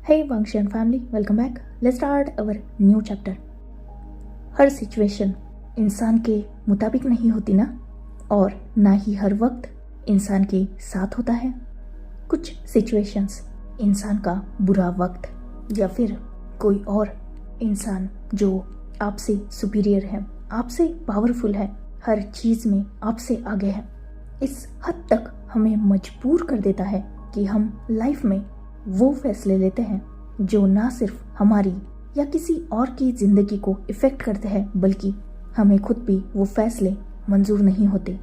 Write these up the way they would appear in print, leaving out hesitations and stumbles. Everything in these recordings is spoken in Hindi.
Hey Vangshi and family, welcome back. Let's start our new chapter. Her situation इंसान के मुताबिक नहीं होती ना, और ना ही हर वक्त इंसान के साथ होता है। कुछ सिचुएशंस इंसान का बुरा वक्त या फिर कोई और इंसान जो आपसे सुपीरियर है, आपसे पावरफुल है, हर चीज़ में आपसे आगे है, इस हद तक हमें मजबूर कर देता है कि हम लाइफ में वो फैसले लेते हैं जो ना सिर्फ हमारी या किसी और की जिंदगी को इफेक्ट करते हैं, बल्कि हमें खुद भी वो फैसले मंजूर नहीं होते।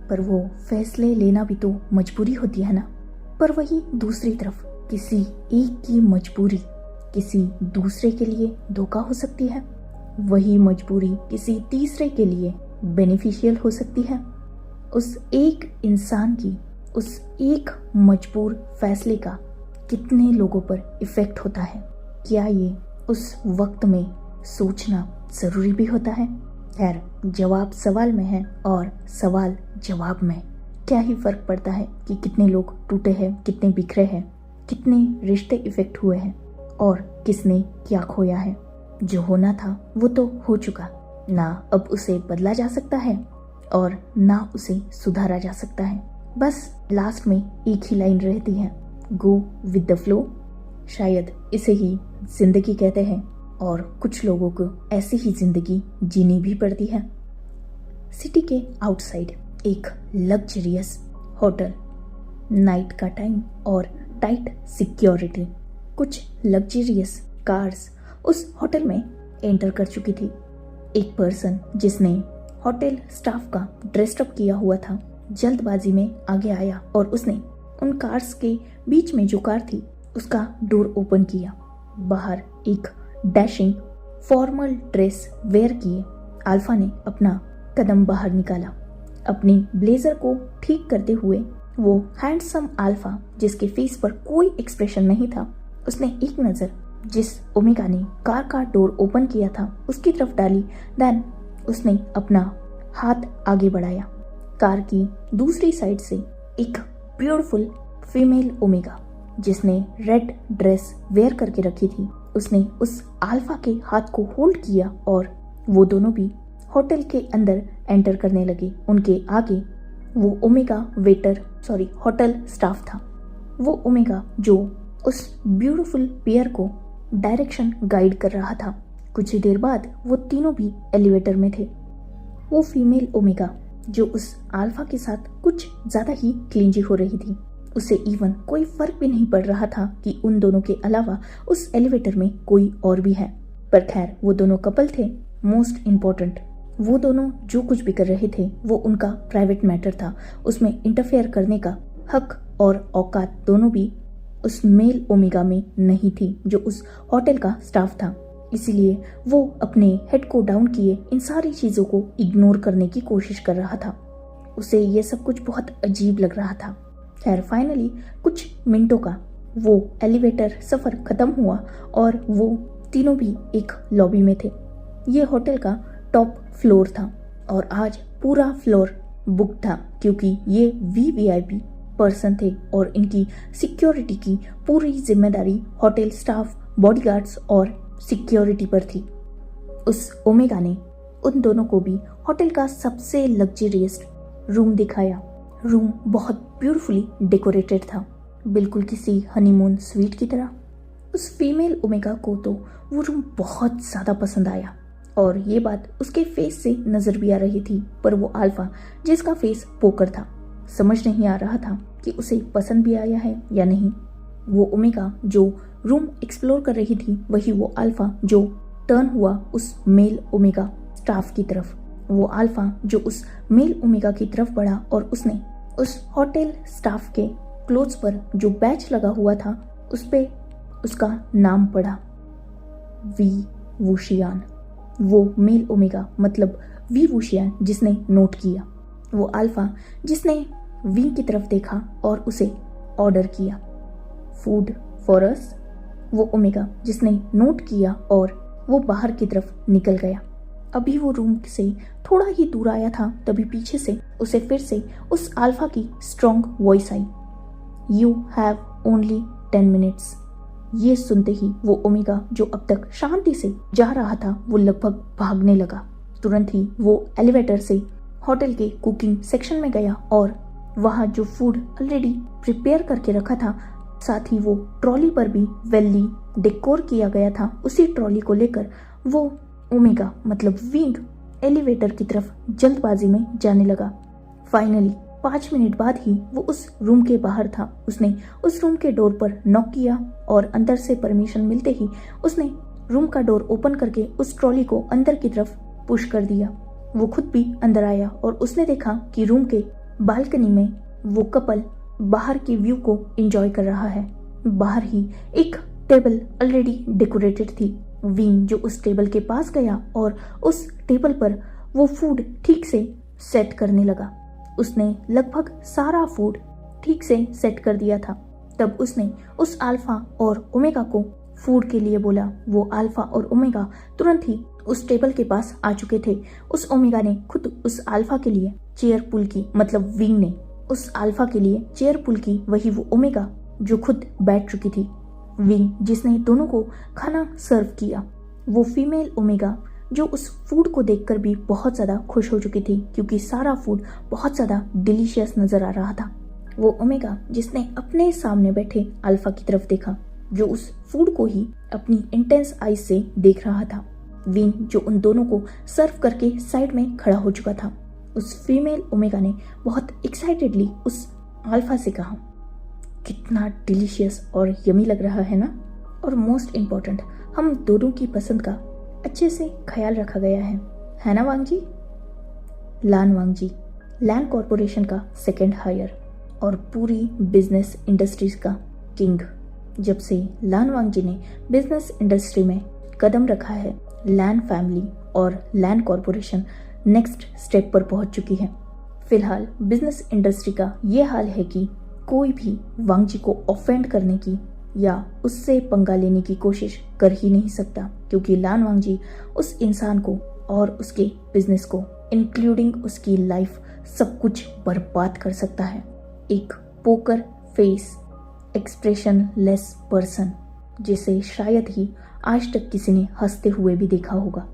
पर वो फैसले लेना भी तो मजबूरी होती है ना। पर वही दूसरी तरफ किसी एक की मजबूरी किसी दूसरे के लिए धोखा हो सकती है, वही मजबूरी किसी तीसरे के लिए बेनिफिशियल हो सकती है। उस एक इंसान की उस एक मजबूर फैसले का कितने लोगों पर इफेक्ट होता है, क्या ये उस वक्त में सोचना ज़रूरी भी होता है? खैर, जवाब सवाल में है और सवाल जवाब में। क्या ही फ़र्क पड़ता है कि कितने लोग टूटे हैं, कितने बिखरे हैं, कितने रिश्ते इफेक्ट हुए हैं और किसने क्या खोया है। जो होना था वो तो हो चुका, ना अब उसे बदला जा सकता है और ना उसे सुधारा जा सकता है। बस लास्ट में एक ही लाइन रहती है, गो विद द फ्लो। शायद इसे ही जिंदगी कहते हैं और कुछ लोगों को ऐसी ही जिंदगी जीनी भी पड़ती है। सिटी के आउटसाइड एक लग्जरियस होटल, नाइट का टाइम और टाइट सिक्योरिटी। कुछ लग्जरियस कार्स उस होटल में एंटर कर चुकी थी। एक पर्सन जिसने होटल स्टाफ का ड्रेसअप किया हुआ था, जल्दबाजी में आगे आया और उसने उन कार्स के बीच में जो कार थी उसका डोर ओपन किया। बाहर एक डैशिंग फॉर्मल ड्रेस वेयर किए अल्फा ने अपना कदम बाहर निकाला। अपनी ब्लेजर को ठीक करते हुए वो हैंडसम अल्फा, जिसके फेस पर कोई एक्सप्रेशन नहीं था, उसने एक नज़र जिस ओमेगा ने कार का डोर ओपन किया था उसकी तरफ डाली। देन उसने अपना हाथ आगे बढ़ाया। कार की दूसरी साइड से एक ब्यूटीफुल फीमेल ओमेगा जिसने रेड ड्रेस वेयर करके रखी थी, उसने उस अल्फा के हाथ को होल्ड किया और वो दोनों भी होटल के अंदर एंटर करने लगे। उनके आगे वो ओमेगा होटल स्टाफ था। वो ओमेगा जो उस ब्यूटीफुल पेयर को डायरेक्शन गाइड कर रहा था। कुछ ही देर बाद वो तीनों भी एलिवेटर में थे। वो फीमेल ओमेगा जो उस अल्फा के साथ कुछ ज़्यादा ही क्लिंजी हो रही थी, उसे इवन कोई फर्क भी नहीं पड़ रहा था कि उन दोनों के अलावा उस एलिवेटर में कोई और भी है। पर खैर, वो दोनों कपल थे। मोस्ट इम्पोर्टेंट, वो दोनों जो कुछ भी कर रहे थे वो उनका प्राइवेट मैटर था, उसमें इंटरफेयर करने का हक और औकात दोनों भी उस मेल ओमेगा में नहीं थी जो उस होटल का स्टाफ था। इसीलिए वो अपने हेड को डाउन किए इन सारी चीज़ों को इग्नोर करने की कोशिश कर रहा था। उसे ये सब कुछ बहुत अजीब लग रहा था। खैर, फाइनली कुछ मिनटों का वो एलिवेटर सफ़र ख़त्म हुआ और वो तीनों भी एक लॉबी में थे। ये होटल का टॉप फ्लोर था और आज पूरा फ्लोर बुक था क्योंकि ये वीवीआईपी पर्सन थे और इनकी सिक्योरिटी की पूरी जिम्मेदारी होटल स्टाफ, बॉडीगार्ड्स और सिक्योरिटी पर थी। उस ओमेगा ने उन दोनों को भी होटल का सबसे लग्जरियस रूम दिखाया। रूम बहुत ब्यूटीफुली डेकोरेटेड था, बिल्कुल किसी हनीमून स्वीट की तरह। उस फीमेल ओमेगा को तो वो रूम बहुत ज़्यादा पसंद आया और ये बात उसके फेस से नज़र भी आ रही थी। पर वो अल्फा, जिसका फेस पोकर था, समझ नहीं आ रहा था कि उसे पसंद भी आया है या नहीं। वो ओमेगा जो रूम एक्सप्लोर कर रही थी, वही वो अल्फा जो टर्न हुआ उस मेल ओमेगा स्टाफ की तरफ। वो अल्फा जो उस मेल ओमेगा की तरफ बढ़ा और उसने उस होटल स्टाफ के क्लोथ्स पर जो बैच लगा हुआ था उस पे उसका नाम पढ़ा, वी वुशियान। वो मेल ओमेगा मतलब वी वुशियान जिसने नोट किया। वो अल्फा जिसने वी की तरफ देखा और उसे ऑर्डर किया, फूड फॉर अस। वो ओमेगा जिसने नोट किया और वो बाहर की तरफ निकल गया। अभी वो रूम से थोड़ा ही दूर आया था, तभी पीछे से उसे फिर से उस अल्फा की strong voice I, you have only 10 minutes. ये सुनते ही वो ओमेगा जो अब तक शांति से जा रहा था वो लगभग भागने लगा। तुरंत ही वो एलिवेटर से होटल के कुकिंग सेक्शन में गया और वहाँ जो फूड ऑलरेडी प्रिपेयर करके रखा था, साथ ही वो ट्रॉली पर भी वेल्ली डेकोर किया गया था, उसी ट्रॉली को लेकर वो ओमेगा मतलब विंग एलिवेटर की तरफ जल्दबाजी में जाने लगा। फाइनली 5 मिनट बाद ही वो उस रूम के बाहर था। उसने उस रूम के डोर पर नॉक किया और अंदर से परमिशन मिलते ही उसने रूम का डोर ओपन करके उस ट्रॉली को अंदर की तरफ पुश कर दिया। वो खुद भी अंदर आया और उसने देखा कि रूम के बालकनी में वो कपल बाहर की व्यू को एंजॉय कर रहा है। बाहर ही एक टेबल ऑलरेडी डेकोरेटेड थी। विंग जो उस टेबल के पास गया और उस टेबल पर वो फूड ठीक से सेट करने लगा। उसने लगभग सारा फूड ठीक से सेट कर दिया था। तब उसने उस अल्फा और ओमेगा को फूड के लिए बोला। वो अल्फा और ओमेगा तुरंत ही उस टेबल के पास आ चुके थे। उस ओमेगा ने खुद उस अल्फा के लिए चेयर पुल की, मतलब विंग ने उस अल्फा के लिए चेयर पुल की, वही वो ओमेगा जो खुद बैठ चुकी थी। विंग जिसने दोनों को खाना सर्व किया, वो फीमेल ओमेगा जो उस फूड को देखकर भी बहुत ज़्यादा खुश हो चुकी थी क्योंकि सारा फूड बहुत ज़्यादा डिलीशियस नज़र आ रहा था। वो ओमेगा जिसने अपने सामने बैठे अल्फा की तरफ देखा जो उस फूड को ही अपनी इंटेंस आईज से देख रहा था। विंग जो उन दोनों को सर्व करके साइड में खड़ा हो चुका था। उस फीमेल ओमेगा ने बहुत एक्साइटेडली उस अल्फा से कहा, कितना डिलीशियस और यमी लग रहा है ना, और मोस्ट इम्पोर्टेंट हम दोनों की पसंद का अच्छे से ख्याल रखा गया है ना वांग जी? लान वांग जी लैंड कॉरपोरेशन का सेकंड हायर और पूरी बिजनेस इंडस्ट्रीज का किंग। जब से लान वांग जी ने बिजनेस इंडस्ट्री में कदम रखा है, लैंड फैमिली और लैंड कॉरपोरेशन नेक्स्ट स्टेप पर पहुंच चुकी है। फिलहाल बिजनेस इंडस्ट्री का ये हाल है कि कोई भी वांग जी को ऑफेंड करने की या उससे पंगा लेने की कोशिश कर ही नहीं सकता क्योंकि लान वांग जी उस इंसान को और उसके बिजनेस को इंक्लूडिंग उसकी लाइफ सब कुछ बर्बाद कर सकता है। एक poker face expression less person जिसे शायद ही आज तक किसी ने हंसते हुए भी देखा होगा।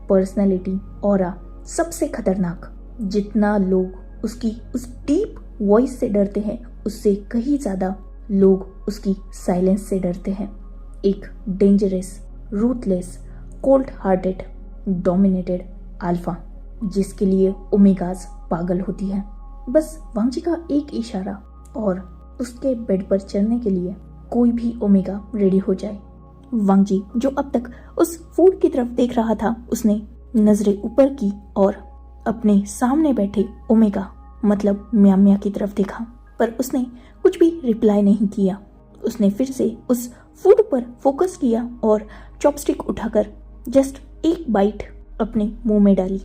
पर्सनैलिटी ऑरा सबसे खतरनाक। जितना लोग उसकी उस डीप वॉइस से डरते हैं उससे कहीं ज़्यादा लोग उसकी साइलेंस से डरते हैं। एक dangerous, ruthless, cold hearted, dominated alpha जिसके लिए ओमेगाज पागल होती है। बस वांग जी का एक इशारा और उसके बेड पर चढ़ने के लिए कोई भी ओमेगा रेडी हो जाए। वांग जी जो अब तक उस फूड की तरफ देख रहा था, उसने नजरें ऊपर की और अपने सामने बैठे ओमेगा मतलब म्या की तरफ देखा, पर उसने कुछ भी रिप्लाई नहीं किया। उसने फिर से उस फूड पर फोकस किया और चॉपस्टिक उठाकर जस्ट एक बाइट अपने मुंह में डाली।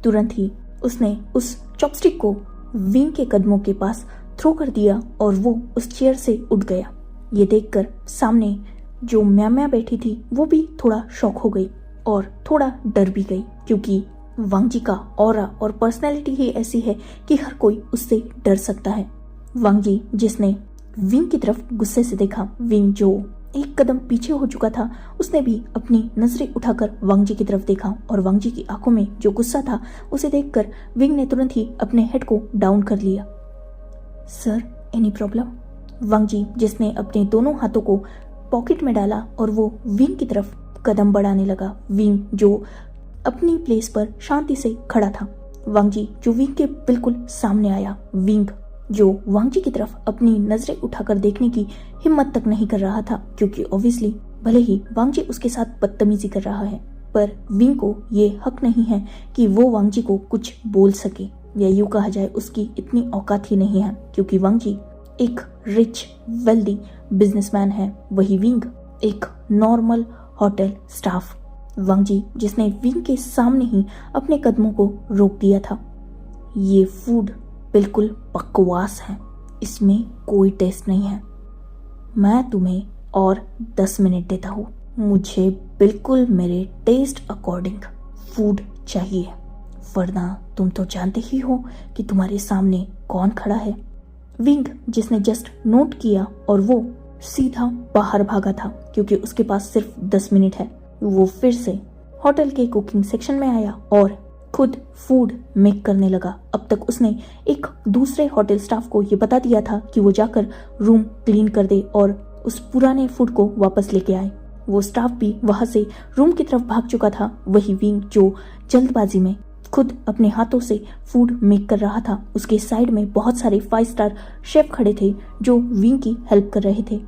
तुरंत ही उसने उस चॉपस्टिक को विंग के कदमों के पास थ्रो कर दिया और वो उस चेयर से उठ गया। ये देखकर सामने जो म्या बैठी थी वो भी थोड़ा शॉक हो गई और थोड़ा डर भी गई क्योंकि वांग जी का ऑरा और पर्सनैलिटी ही ऐसी है कि हर कोई उससे डर सकता है। वांग जी जिसने विंग की तरफ गुस्से से देखा, विंग जो एक कदम पीछे हो चुका था, उसने भी अपनी नजरें उठाकर वांग जी की तरफ देखा और वांग जी की आंखों में जो गुस्सा था उसे देखकर विंग ने तुरंत ही अपने हेड को डाउन कर लिया। Sir any problem? Wang ji जिसने अपने दोनों हाथों को पॉकेट में डाला और वो विंग की तरफ कदम बढ़ाने लगा। विंग जो अपनी प्लेस पर शांति से खड़ा था। वांग जी जो विंग के बिल्कुल सामने आया। विंग जो वांग जी की तरफ अपनी नजरें उठाकर देखने की हिम्मत तक नहीं कर रहा था क्योंकि ऑब्वियसली भले ही वांग जी उसके साथ बदतमीजी कर रहा है, पर विंग को ये हक नहीं है कि वो वांग जी को कुछ बोल सके, या यूं कहा जाए उसकी इतनी औकात ही नहीं है क्योंकि वांग जी एक रिच वेल्दी बिजनेसमैन है, वही विंग एक नॉर्मल होटल स्टाफ। वांग जी जिसने विंग के सामने ही अपने कदमों को रोक दिया था। ये फूड बिल्कुल बकवास है, इसमें कोई टेस्ट नहीं है। मैं तुम्हें और 10 मिनट देता हूँ, मुझे बिल्कुल मेरे टेस्ट अकॉर्डिंग फूड चाहिए, वरना तुम तो जानते ही हो कि तुम्हारे सामने कौन खड़ा है। विंग जिसने जस्ट नोट किया और वो सीधा बाहर भागा था क्योंकि उसके पास सिर्फ 10 मिनट है। वो फिर से होटल के कुकिंग सेक्शन में आया और खुद फूड मेक करने लगा। अब तक उसने एक दूसरे होटल स्टाफ को ये बता दिया था कि वो जाकर रूम क्लीन कर दे और उस पुराने फूड को वापस लेके आए। वो स्टाफ भी वहां से रूम की तरफ भाग चुका था। वही विंग जो जल्दबाजी में खुद अपने हाथों से फूड मेक कर रहा था, उसके साइड में बहुत सारे 5 स्टार शेफ खड़े थे जो विंग की हेल्प कर रहे थे।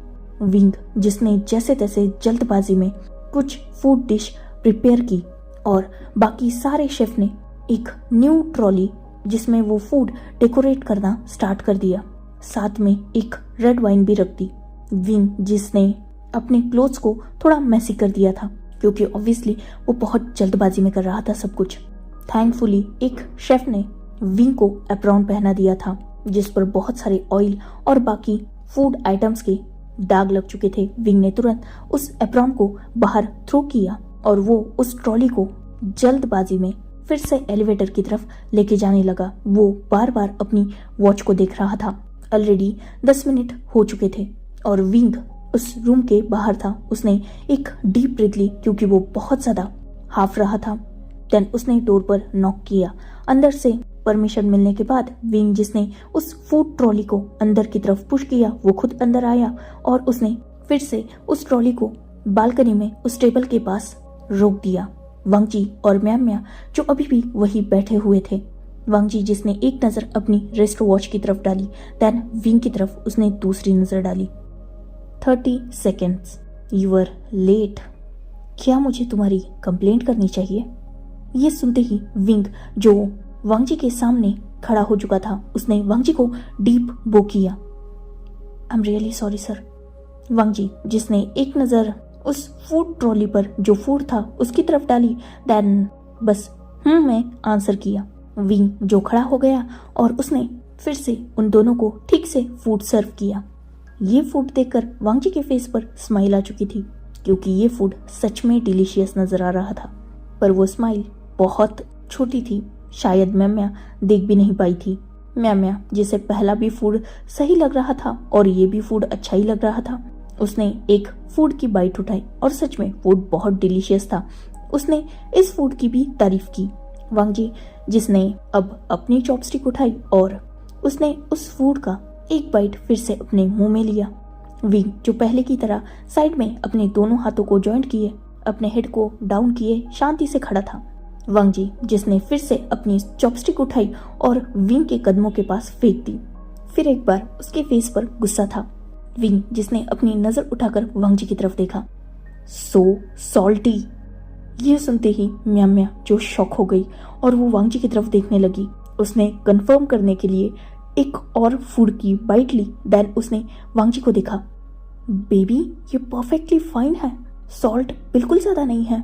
विंग जिसने जैसे तैसे जल्दबाजी में कुछ फूड डिश प्रिपेयर की और बाकी सारे शेफ ने एक न्यू ट्रॉली जिसमें वो फूड डेकोरेट करना स्टार्ट कर दिया। साथ में एक रेड वाइन भी रख दी। विंग जिसने अपने क्लोथ्स को थोड़ा मैसी कर दिया था क्योंकि ऑब्वियसली वो बहुत जल्दबाजी में कर रहा था सब कुछ। थैंकफुली एक शेफ ने विंग को एप्रॉन पहना दिया था जिस पर बहुत सारे ऑयल और बाकी फूड आइटम्स के दाग लग चुके थे। विंग ने तुरंत उस एप्रॉन को बाहर थ्रो किया और वो उस ट्रॉली को जल्दबाजी में फिर से एलिवेटर की तरफ लेके जाने लगा। वो बार बार अपनी वॉच को देख रहा था। ऑलरेडी 10 मिनट हो चुके थे और विंग उस रूम के बाहर था। उसने एक डीप ब्रीथ ली क्योंकि वो बहुत ज्यादा हाफ रहा था। देन उसने डोर पर नॉक किया। अंदर से परमिशन मिलने के बाद विंग जिसने उस फूड ट्रॉली को अंदर की तरफ पुश किया, वो खुद अंदर आया और उसने फिर से उस ट्रॉली को बालकनी में उस टेबल के पास रोक दिया। वांगजी और म्या जो अभी भी वही बैठे हुए थे। वांगजी जिसने एक नजर अपनी रिस्ट वॉच की तरफ डाली, देन विंग की तरफ उसने दूसरी नजर डाली। 30 सेकेंड्स, यू आर लेट। क्या मुझे तुम्हारी कंप्लेंट करनी चाहिए? ये सुनते ही विंग जो वांगजी के सामने खड़ा हो चुका था, उसने वांगजी को डीप बो किया। I am really sorry sir. Wangji जिसने एक नजर उस फूड ट्रॉली पर जो फूड था उसकी तरफ डाली, देन बस में आंसर किया। विंग जो खड़ा हो गया और उसने फिर से उन दोनों को ठीक से फूड सर्व किया। ये फूड देखकर वांगजी के फेस पर स्माइल आ चुकी थी क्योंकि ये फूड सच में डिलीशियस नजर आ रहा था, पर वो स्माइल बहुत छोटी थी, शायद म्या देख भी नहीं पाई थी। म्या जिसे पहला भी फूड सही लग रहा था और ये भी फूड अच्छा ही लग रहा था, उसने एक फूड की बाइट उठाई और सच में फूड बहुत डिलीशियस था। उसने इस फूड की भी तारीफ की। वांगजी जिसने अब अपनी चॉपस्टिक उठाई और उसने उस फूड का एक बाइट फिर से अपने मुंह में लिया। विंग जो पहले की तरह साइड में अपने दोनों हाथों को जॉइंट किए, अपने हेड को डाउन किए शांति से खड़ा था। वांगजी जिसने फिर से अपनी चॉपस्टिक उठाई और विंग के कदमों के पास फेंक दी। फिर एक बार उसके फेस पर गुस्सा था। विंग जिसने अपनी नजर उठाकर वांगजी की तरफ देखा। सो सॉल्टी। ये सुनते ही म्या जो शॉक हो गई और वो वांगजी की तरफ देखने लगी। उसने कंफर्म करने के लिए एक और फूड की बाइट ली, देन उसने वांगजी को देखा। बेबी ये परफेक्टली फाइन है, सॉल्ट बिल्कुल ज्यादा नहीं है।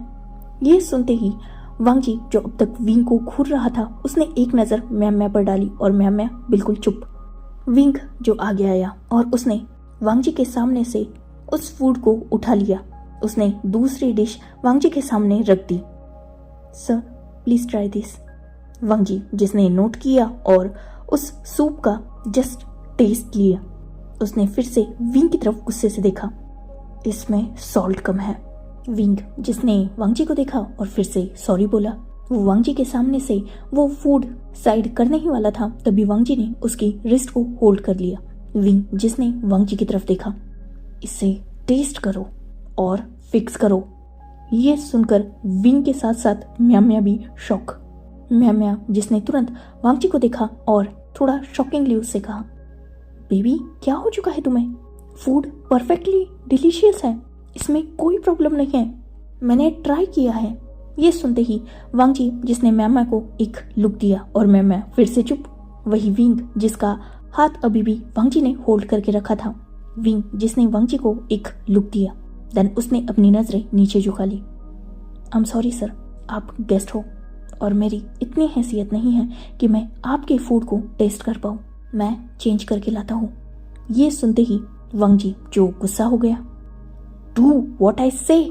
ये सुनते ही वांगजी जो अब तक विंग को घूर रहा था, उसने एक नजर म्या पर डाली और म्या बिल्कुल चुप। विंग जो आगे आया और उसने वांगजी के सामने से उस फूड को उठा लिया। उसने दूसरी डिश वांगजी के सामने रख दी। Sir please try this. Wangji जिसने नोट किया और उस सूप का जस्ट टेस्ट लिया। उसने फिर से विंग की तरफ गुस्से से देखा। इसमें सॉल्ट कम है। विंग जिसने वांगजी को देखा और फिर से सॉरी बोला। वो वांगजी के सामने से वो फूड साइड करने ही वाला था, तभी वांगजी ने उसकी रिस्ट को होल्ड कर लिया। विंग जिसने वांगजी की तरफ देखा। इसे टेस्ट करो और फिक्स करो। ये सुनकर विंग के साथ साथ म्या भी शॉक। म्या जिसने तुरंत वांगजी को देखा और थोड़ा शॉकिंगली उससे कहा, बेबी क्या हो चुका है तुम्हें? फूड परफेक्टली डिलीशियस है, इसमें कोई प्रॉब्लम नहीं है, मैंने ट्राई किया है। ये सुनते ही वांगजी जिसने म्या को एक लुक दिया और म्या फिर से चुप। वही विंग जिसका हाथ अभी भी वांगजी ने होल्ड करके रखा था। विंग जिसने वांगजी को एक लुक दिया, देन उसने अपनी नजरें नीचे झुका ली। आई एम सॉरी सर, आप गेस्ट हो और मेरी इतनी हैसियत नहीं है कि मैं आपके फूड को टेस्ट कर पाऊँ, मैं चेंज करके लाता हूँ। ये सुनते ही वांगजी जो गुस्सा हो गया। डू व्हाट आई से।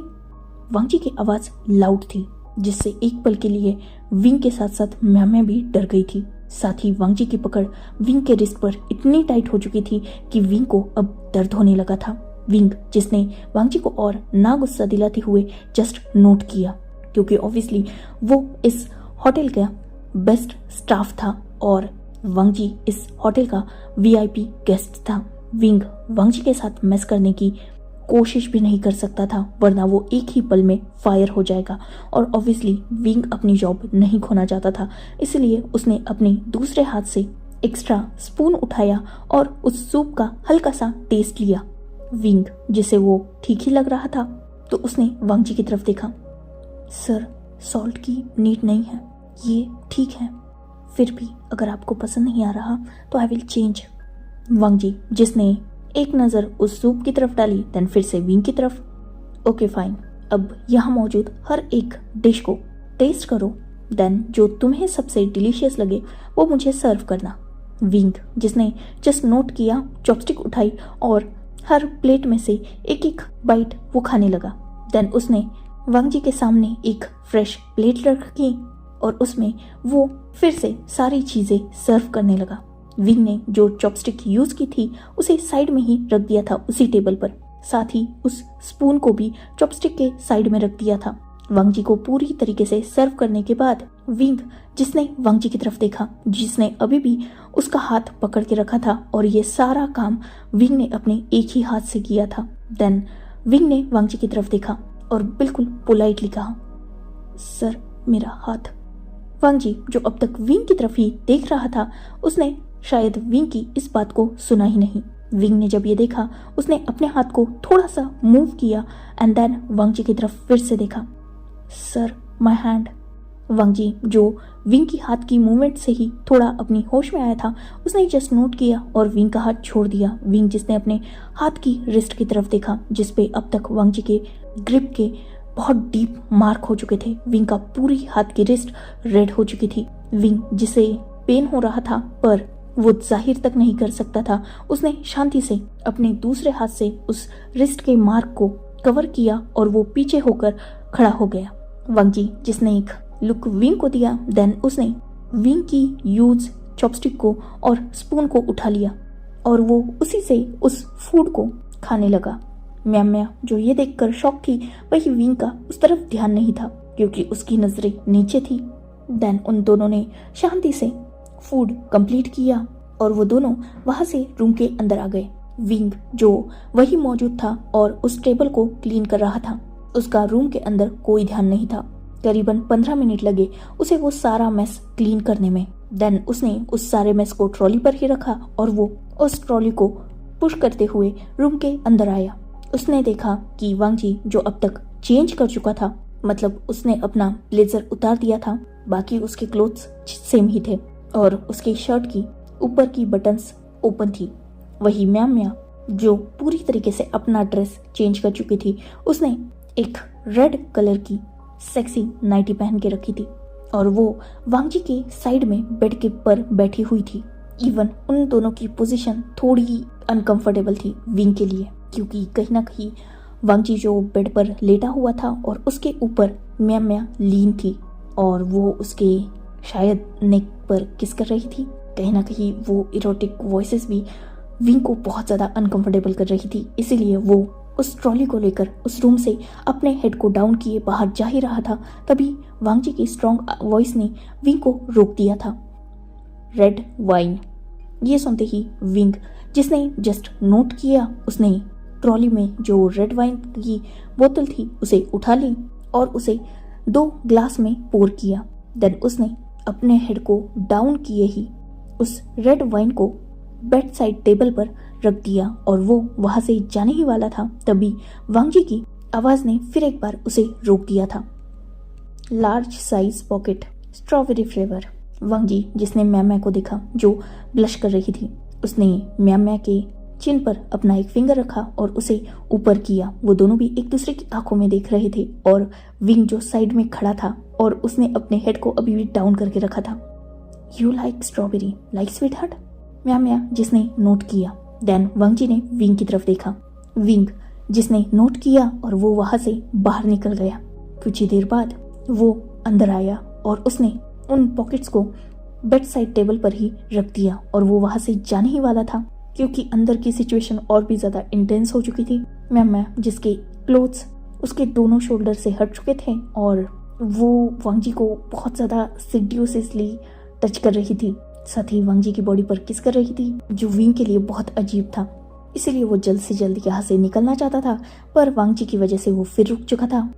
वांगजी की आवाज लाउड थी जिससे एक पल के लिए विंग के साथ साथ म्या भी डर गई थी। साथ ही वांगजी की पकड़ विंग के रिस्ट पर इतनी टाइट हो चुकी थी कि विंग को अब दर्द होने लगा था। विंग जिसने वांगजी को और ना गुस्सा दिलाते हुए जस्ट नोट किया, क्योंकि ऑब्वियसली वो इस होटल का बेस्ट स्टाफ था और वांगजी इस होटल का वीआईपी गेस्ट था। विंग वांगजी के साथ मैस करने की कोशिश भी नहीं कर सकता था, वरना वो एक ही पल में फायर हो जाएगा और ऑब्वियसली विंग अपनी जॉब नहीं खोना चाहता था। इसलिए उसने अपने दूसरे हाथ से एक्स्ट्रा स्पून उठाया और उस सूप का हल्का सा टेस्ट लिया। विंग जिसे वो ठीक ही लग रहा था तो उसने वांगजी की तरफ देखा। सर, सॉल्ट की नीड नहीं है, ये ठीक है, फिर भी अगर आपको पसंद नहीं आ रहा तो आई विल चेंज। वांगजी जिसने एक नज़र उस सूप की तरफ डाली, देन फिर से विंग की तरफ। ओके फाइन, अब यहाँ मौजूद हर एक डिश को टेस्ट करो, देन जो तुम्हें सबसे डिलीशियस लगे वो मुझे सर्व करना। विंग जिसने जस्ट नोट किया, चॉपस्टिक उठाई और हर प्लेट में से एक एक बाइट वो खाने लगा। देन उसने वांगजी के सामने एक फ्रेश प्लेट रखी और उसमें वो फिर से सारी चीज़ें सर्व करने लगा। विंग ने जो चॉपस्टिक यूज की थी उसे साइड में ही रख दिया था उसी टेबल पर, साथ ही उस स्पून को भी चॉपस्टिक के साइड में रख दिया था। वांगजी को पूरी तरीके से सर्व करने के बाद विंग जिसने वांगजी की तरफ देखा, जिसने अभी भी उसका हाथ पकड़ के रखा था और ये सारा काम विंग ने अपने एक ही हाथ से किया था। देन विंग ने वांगजी की तरफ देखा और बिल्कुल पोलाइटली कहा, सर मेरा हाथ। वांगजी जो अब तक विंग की तरफ ही देख रहा था, उसने शायद विंग की इस बात को सुना ही नहीं। विंग ने जब ये देखा, उसने अपने हाथ को थोड़ा सा मूव किया एंड देन वांगजी की तरफ फिर से देखा। Sir, my hand. वांगजी जो विंग की हाथ की मूवमेंट से ही थोड़ा अपनी होश में आया था, उसने जस्ट नोट किया और विंग का हाथ छोड़ दिया। विंग जिसने अपने हाथ की रिस्ट की तरफ देखा, जिसपे अब तक वांगजी के ग्रिप के बहुत डीप मार्क हो चुके थे। विंग का पूरी हाथ की रिस्ट रेड हो चुकी थी। विंग जिसे पेन हो रहा था पर वो जाहिर तक नहीं कर सकता था, उसने शांति से अपने दूसरे हाथ से उस रिस्ट के मार्क को कवर किया और वो पीछे होकर खड़ा हो गया। वांगजी जिसने एक लुक विंग को दिया, देन उसने विंग की यूज चॉपस्टिक को और स्पून को उठा लिया और वो उसी से उस फूड को खाने लगा। म्या जो ये देखकर शॉक थी, वही विंग का उस तरफ ध्यान नहीं था क्योंकि उसकी नजरें नीचे थी। देन उन दोनों ने शांति से फूड कंप्लीट किया और वो दोनों वहां से रूम के अंदर आ गए। विंग जो वही मौजूद था और उस टेबल को क्लीन कर रहा था, उसका रूम के अंदर कोई ध्यान नहीं था। करीबन 15 मिनट लगे उसे वो सारा मेस क्लीन करने में। देन उसने उस सारे मेस को ट्रॉली पर ही रखा और वो उस ट्रॉली को पुश करते हुए रूम के अंदर आया। उसने देखा कि वांगजी जो अब तक चेंज कर चुका था, मतलब उसने अपना ब्लेजर उतार दिया था, बाकी उसके क्लोथ्स सेम ही थे और उसकी शर्ट की ऊपर की बटन्स ओपन थी। वही म्या जो पूरी तरीके से अपना ड्रेस चेंज कर चुकी थी, उसने एक रेड कलर की सेक्सी नाइटी पहन के रखी थी और वो वांगजी के साइड में बेड के पर बैठी हुई थी। इवन उन दोनों की पोजीशन थोड़ी अनकंफर्टेबल थी विंग के लिए, क्योंकि कहीं ना कहीं वांगजी जो बेड पर लेटा हुआ था और उसके ऊपर म्या लीन थी और वो उसके शायद नेक पर किस कर रही थी। कहीं ना कहीं वो इरोटिक वॉइसेस भी विंग को बहुत ज़्यादा अनकंफर्टेबल कर रही थी। इसीलिए वो उस ट्रॉली को लेकर उस रूम से अपने हेड को डाउन किए बाहर जा ही रहा था, तभी वांगजी की स्ट्रॉन्ग वॉइस ने विंग को रोक दिया था। Red wine. ये सुनते ही विंग जिसने जस्ट नोट किया, उसने ट्रॉली में जो रेड वाइन की बोतल थी उसे उठा ली और उसे 2 ग्लास में पोर किया। देन उसने अपने हेड को डाउन किए ही उस रेड वाइन को बेड साइड टेबल पर रख दिया और वो वहां से जाने ही वाला था, तभी वांगजी की आवाज ने फिर एक बार उसे रोक दिया था। Large size pocket, strawberry flavour. Wangji जिसने म्या को देखा जो ब्लश कर रही थी, उसने म्या के चिन पर अपना एक फिंगर रखा और उसे ऊपर किया। वो दोनों भी एक दूसरे की आंखों में देख रहे थे और विंग जो साइड में खड़ा था और उसने अपने हेड को अभी भी डाउन करके रखा था। You like strawberry like sweet heart? म्या जिसने नोट किया। देन वांगजी ने विंग की तरफ देखा। विंग जिसने नोट किया और वो वहां से बाहर निकल गया। कुछ ही देर बाद वो अंदर आया और उसने उन पॉकेट्स को बेड साइड टेबल पर ही रख दिया और वो वहां से जाने ही वाला था, क्योंकि अंदर की सिचुएशन और भी ज्यादा इंटेंस हो चुकी थी। मैम जिसके क्लोथ्स उसके दोनों शोल्डर से हट चुके थे और वो वांग जी को बहुत ज़्यादा सिड्यूसियसली टच कर रही थी, साथ ही वांग जी की बॉडी पर किस कर रही थी, जो विंग के लिए बहुत अजीब था। इसीलिए वो जल्द से जल्द यहाँ से निकलना चाहता था, पर वांग जी की वजह से वो फिर रुक चुका था।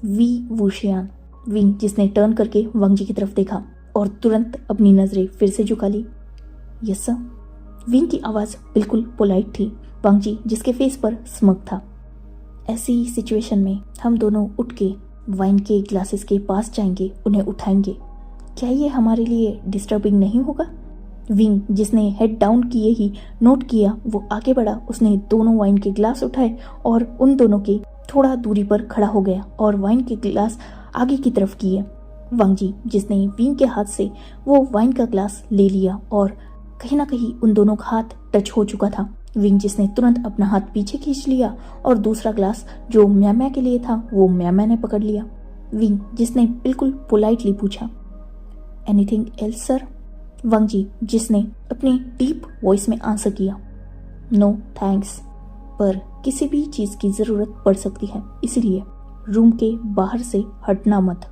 वी वुशियान, विंग जिसने टर्न करके वांग जी की तरफ देखा और तुरंत अपनी नजरें फिर से झुका ली। Yes sir. विंग की आवाज़ बिल्कुल पोलाइट थी। वांग जी जिसके फेस पर स्मग था। ऐसी सिचुएशन में हम दोनों उठ के वाइन के ग्लासेस के पास जाएंगे, उन्हें उठाएंगे। क्या ये हमारे लिए डिस्टर्बिंग नहीं होगा? विंग जिसने हेड डाउन किए ही नोट किया, वो आगे बढ़ा। उसने दोनों वाइन के ग्लास उठाए और उन दोनों के थोड़ा दूरी पर खड़ा हो गया और वाइन के ग्लास आगे की तरफ किए। वांग जी जिसने विंग के हाथ से वो वाइन का ग्लास ले लिया और कहीं ना कहीं उन दोनों का हाथ टच हो चुका था। विंग जिसने तुरंत अपना हाथ पीछे खींच लिया और दूसरा ग्लास जो म्या के लिए था वो म्या ने पकड़ लिया। विंग जिसने बिल्कुल पोलाइटली पूछा, एनीथिंग एल्स सर? वांग जी जिसने अपनी डीप वॉइस में आंसर किया, नो थैंक्स, पर किसी भी चीज़ की ज़रूरत पड़ सकती है, इसीलिए रूम के बाहर से हटना मत।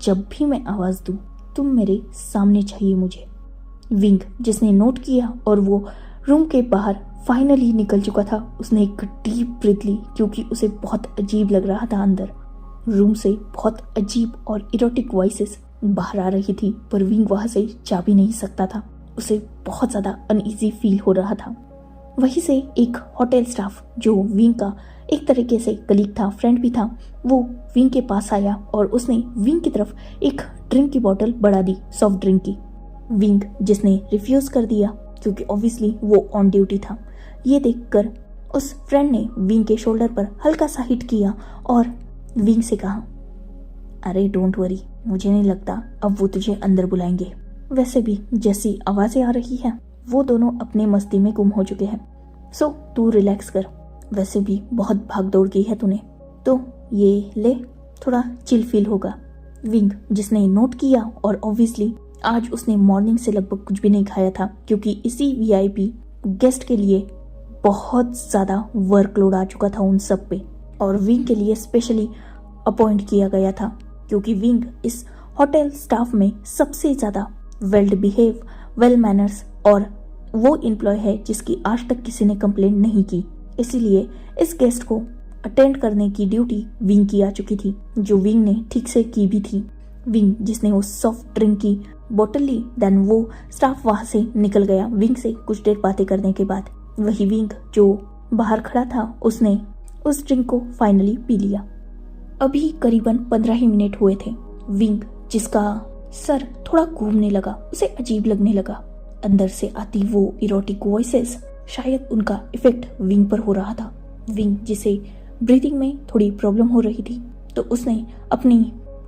जब भी मैं आवाज़ दूँ तुम मेरे सामने चाहिए मुझे। विंग जिसने नोट किया और वो रूम के बाहर फाइनली निकल चुका था, उसने एक डीप ब्रीथ ली क्योंकि उसे बहुत अजीब लग रहा था। अंदर रूम से बहुत अजीब और इरोटिक वॉइसेस बाहर आ रही थी, पर विंग वहाँ से जा भी नहीं सकता था। उसे बहुत ज़्यादा अनईजी फील हो रहा था। वहीं से एक होटल स्टाफ जो विंग का एक तरीके से कलीग था, फ्रेंड भी था, वो विंग के पास आया और उसने विंग की तरफ एक ड्रिंक की बोतल बढ़ा दी, सॉफ्ट ड्रिंक की। विंग जिसने रिफ्यूज़ कर दिया क्योंकि ऑब्वियसली वो ऑन ड्यूटी था। ये देखकर उस फ्रेंड ने विंग के शोल्डर पर हल्का सा हिट किया और विंग से कहा, अरे डोंट वरी, मुझे नहीं लगता अब वो तुझे अंदर बुलाएंगे। वैसे भी जैसी आवाज़ें आ रही हैं वो दोनों अपने मस्ती में गुम हो चुके हैं, सो तू रिलैक्स कर। वैसे भी बहुत भाग दौड़ की है तूने, तो ये ले, थोड़ा चिल फील होगा। विंग जिसने नोट किया और ऑब्वियसली आज उसने मॉर्निंग से लगभग कुछ भी नहीं खाया था क्योंकि इसी वीआईपी गेस्ट के लिए बहुत ज़्यादा वर्कलोड आ चुका था उन सब पे, और विंग के लिए स्पेशली अपॉइंट किया गया था क्योंकि विंग इस होटल स्टाफ में सबसे ज़्यादा वेल बिहेव, वेल मैनर्स और वो एम्प्लॉय है जिसकी आज तक किसी ने कंप्लेंट नहीं की। इसीलिए इस गेस्ट को अटेंड करने की ड्यूटी विंग की आ चुकी थी, जो विंग ने ठीक से की भी थी। विंग जिसने वो सॉफ्ट ड्रिंक की बोतल ली, देन वो स्टाफ वहाँ से निकल गया विंग से कुछ देर बातें करने के बाद। वही विंग जो बाहर खड़ा था उसने उस ड्रिंक को फाइनली पी लिया। अभी करीबन 15 ही मिनट हुए थे। विंग जिसका सर थोड़ा घूमने लगा, उसे अजीब लगने लगा। अंदर से आती वो इरोटिक वॉइसेस, शायद उनका इफेक्ट विंग पर हो रहा था। विंग जिसे ब्रीथिंग में थोड़ी प्रॉब्लम हो रही थी, तो उसने अपनी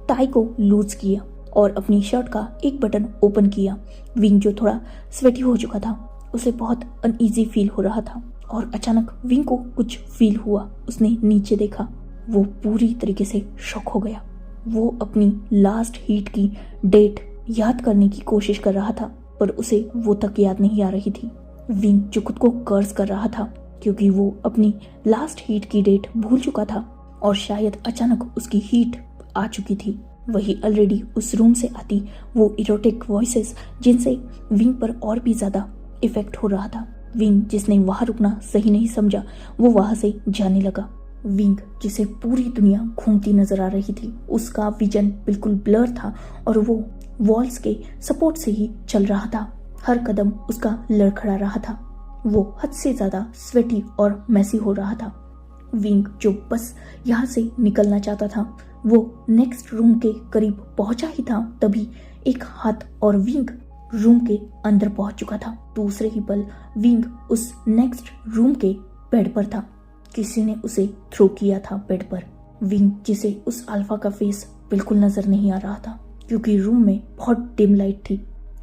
टाई को लूज किया और अपनी शर्ट का एक बटन ओपन किया। विंग जो थोड़ा स्वेटी हो चुका था, उसे बहुत अनईजी फील हो रहा था और अचानक विंग को कुछ फील हुआ। उसने नीचे देखा, वो पूरी तरीके से शॉक हो गया। वो अपनी लास्ट हीट की डेट याद करने की कोशिश कर रहा था, पर उसे वो तक याद नहीं आ रही थी। विंग जो खुद को कर्ज कर रहा था क्योंकि वो अपनी लास्ट हीट की डेट भूल चुका था और शायद अचानक उसकी हीट आ चुकी थी। वही ऑलरेडी उस रूम से आती वो इरोटिक वॉइसेस जिनसे विंग पर और भी ज़्यादा इफेक्ट हो रहा था। विंग जिसने वहाँ रुकना सही नहीं समझा, वो वहाँ से जाने लगा। विंग जिसे पूरी दुनिया घूमती नजर आ रही थी, उसका विजन बिल्कुल ब्लर था और वो वॉल्स के सपोर्ट से ही चल रहा था। हर कदम उसका लड़खड़ा रहा था। वो हद से ज़्यादा स्वेटी और मैसी हो रहा था। विंग जो बस यहाँ से निकलना चाहता था, वो नेक्स्ट रूम के करीब पहुंचा ही था, तभी एक हाथ और विंग रूम के अंदर पहुंच चुका था। दूसरे ही पल विंग उस नेक्स्ट रूम के बेड पर था। किसी ने उसे थ्रो किया था बेड पर। विंग जिसे उस अल्फा का फेस बिल्कुल नजर नहीं आ रहा था क्योंकि रूम में बहुत डिम लाइट थी।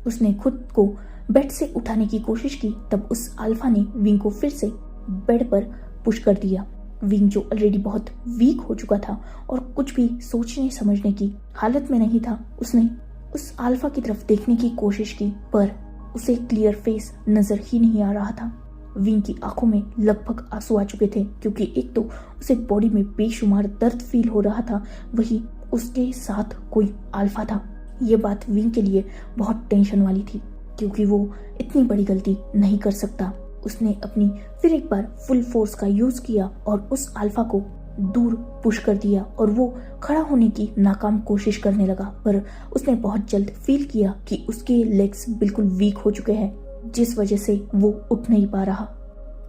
उसने खुद को बेड से उठाने की कोशिश की, तब उस अल्फा ने विंग को फिर से बेड पर पुश कर दिया। विंग जो ऑलरेडी बहुत वीक हो चुका था और कुछ भी सोचने समझने की हालत में नहीं था, उसने उस अल्फा की तरफ देखने की कोशिश की, पर उसे क्लियर फेस नजर ही नहीं आ रहा था। विंग की आंखों में लगभग आंसू आ चुके थे, क्योंकि एक तो उसे बॉडी में बेशुमार दर्द फील हो रहा था, वही उसके साथ कोई अल्फा था। ये बात विंग के लिए बहुत टेंशन वाली थी, क्योंकि वो इतनी बड़ी गलती नहीं कर सकता। उसने अपनी फिर एक बार फुल फोर्स का यूज किया और उस अल्फा को दूर पुश कर दिया और वो खड़ा होने की नाकाम कोशिश करने लगा। पर उसने बहुत जल्द फील किया कि उसके लेग्स बिल्कुल वीक हो चुके हैं, जिस वजह से वो उठ नहीं पा रहा।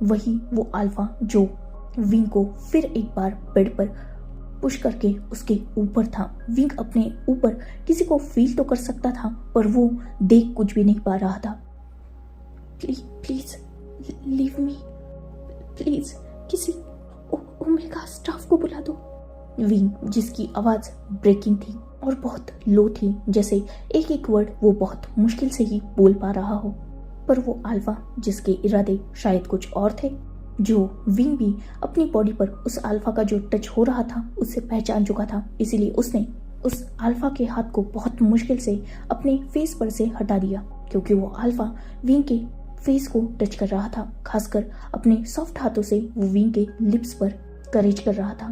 वही वो अल्फा जो विंग को फिर एक बार बेड पर पुश करके उसके ऊपर था। विंग अपने ऊपर किसी को फील तो कर सकता था, पर वो देख कुछ भी नहीं पा रहा था। प्लीज लीव मी, प्लीज किसी ओमेगा स्टाफ को बुला दो। विंग, जिसकी आवाज ब्रेकिंग थी और बहुत लो थी, जैसे एक एक वर्ड वो बहुत मुश्किल से ही बोल पा रहा हो, पर वो अल्फा जिसके इरादे शायद कुछ और थे, जो विंग भी अपनी बॉडी पर उस अल्फा का जो टच हो रहा था उससे पहचान चुका था। इसीलिए उसने उस अल्फा के हाथ को बहुत मुश्किल से अपने फेस पर से हटा दिया, क्योंकि वो अल्फा विंग के फेस को टच कर रहा था। खासकर अपने सॉफ्ट हाथों से वो विंग के लिप्स पर करेज कर रहा था।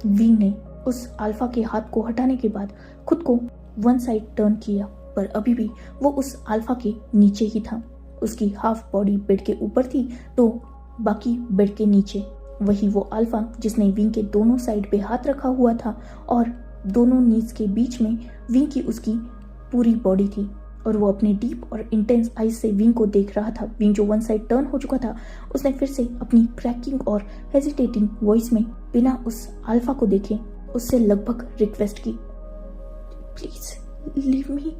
विंग ने उस अल्फा के हाथ को हटाने के बाद खुद को वन साइड टर्न किया, पर अभी भी वो उस अल्फा के नीचे ही था। उसकी हाफ बॉडी बेड के ऊपर थी तो बाकी बेड के नीचे। वही वो अल्फा जिसने विंग के दोनों साइड पे हाथ रखा हुआ था और दोनों नीज के बीच में विंग की उसकी पूरी बॉडी थी, और वो अपने डीप और इंटेंस आईज से विंग को देख रहा था। विंग जो वन साइड टर्न हो चुका था, उसने फिर से अपनी क्रैकिंग और हेजिटेटिंग वॉइस में बिना उस अल्फा को देखे उससे लगभग रिक्वेस्ट की, प्लीज लीव मी।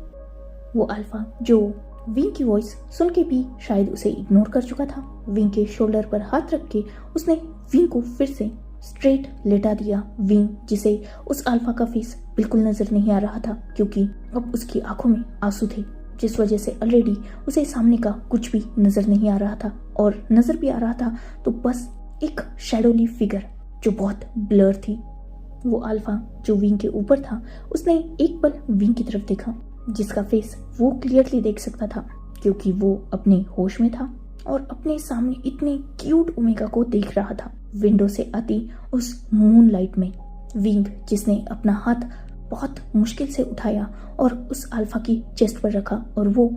वो अल्फा जो विंग की वॉइस सुन के भी शायद उसे इग्नोर कर चुका था, विंग के शोल्डर पर हाथ रख के उसने विंग को फिर से स्ट्रेट लेटा दिया। विंग, जिसे उस अल्फा का फेस बिल्कुल नजर नहीं आ रहा था, क्योंकि अब उसकी आंखों में आंसू थे, जिस वजह से ऑलरेडी उसे सामने का कुछ भी नजर नहीं आ रहा था, और नजर भी आ रहा था तो बस एक शैडोली फिगर जो बहुत ब्लर थी। वो अल्फा जो विंग के ऊपर था, उसने एक पल विंग की तरफ देखा, जिसका फेस वो क्लियरली देख सकता था, क्योंकि वो अपने होश में था और अपने सामने इतने क्यूट ओमेगा को देख रहा था विंडो से आती उस मून लाइट में। विंग, जिसने अपना हाथ बहुत मुश्किल से उठाया और उस अल्फा की चेस्ट पर रखा, और वो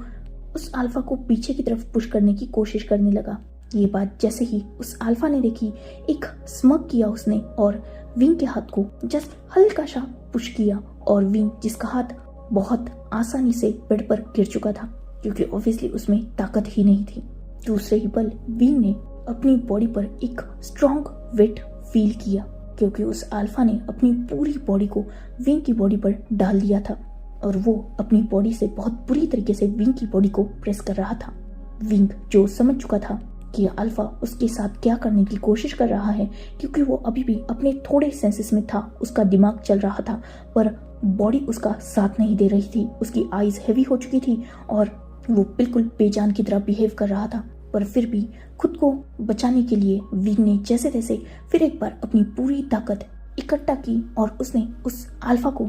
उस अल्फा को पीछे की तरफ पुश करने की कोशिश करने लगा। ये बात जैसे ही उस अल्फा ने देखी, एक स्मग किया उसने और विंग के हाथ को जस्ट हल्का सा पुश किया, और विंग, जिसका हाथ बहुत आसानी से बेड पर गिर चुका था, क्योंकि ऑब्वियसली उसमें ताकत ही नहीं थी। दूसरे ही पल विंग ने अपनी बॉडी पर एक स्ट्रॉन्ग वेट फील किया, क्योंकि उस अल्फा ने अपनी पूरी बॉडी को विंग की बॉडी पर डाल दिया था, और वो अपनी बॉडी से बहुत बुरी तरीके से विंग की बॉडी को प्रेस कर रहा था। विंग, जो समझ चुका था कि अल्फा उसके साथ क्या करने की कोशिश कर रहा है, क्योंकि वो अभी भी अपने थोड़े सेंसेस में था, उसका दिमाग चल रहा था, पर बॉडी उसका साथ नहीं दे रही थी। उसकी आईज हैवी हो चुकी थी और वो बिल्कुल बेजान की तरह बिहेव कर रहा था, पर फिर भी खुद को बचाने के लिए विंग ने जैसे तैसे फिर एक बार अपनी पूरी ताकत इकट्ठा की और उसने उस अल्फा को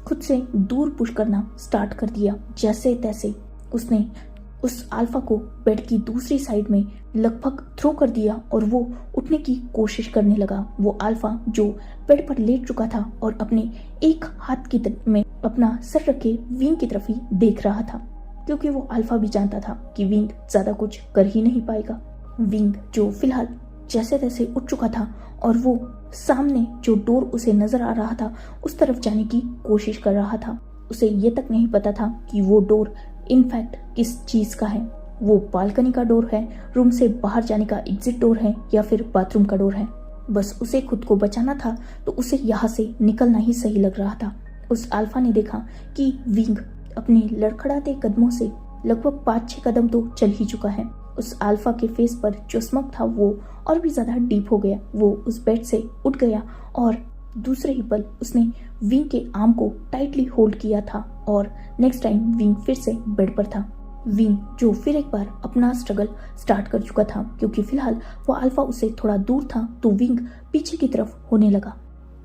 खुद से दूर पुश करना स्टार्ट कर दिया। जैसे तैसे उसने उस अल्फा को बेड की दूसरी साइड में लगभग थ्रो कर दिया और वो उठने की कोशिश करने लगा। वो अल्फा जो बेड पर लेट चुका था और अपने एक हाथ में अपना सर रखे विंग की तरफ ही देख रहा था, क्योंकि वो अल्फा भी जानता था कि विंग ज्यादा कुछ कर ही नहीं पाएगा। विंग, जो फिलहाल जैसे तैसे उठ चुका था और वो सामने जो डोर उसे नजर आ रहा था उस तरफ जाने की कोशिश कर रहा था। उसे ये तक नहीं पता था कि वो डोर इनफैक्ट किस चीज का है। वो बालकनी का डोर है, रूम से बाहर जाने का एग्जिट डोर है, या फिर बाथरूम का डोर है। बस उसे खुद को बचाना था तो उसे यहाँ से निकलना ही सही लग रहा था। उस अल्फा ने देखा कि विंग अपने लड़खड़ाते कदमों से लगभग 5-6 कदम तो चल ही चुका है। उस अल्फा के फेस पर जो स्मग था वो और भी ज्यादा डीप हो गया। वो उस बेड से उठ गया और दूसरे ही पल उसने विंग के आर्म को टाइटली होल्ड किया था और नेक्स्ट टाइम विंग फिर से बेड पर था। विंग, जो फिर एक बार अपना स्ट्रगल स्टार्ट कर चुका था, क्योंकि फिलहाल वो अल्फा उससे थोड़ा दूर था, तो विंग पीछे की तरफ होने लगा।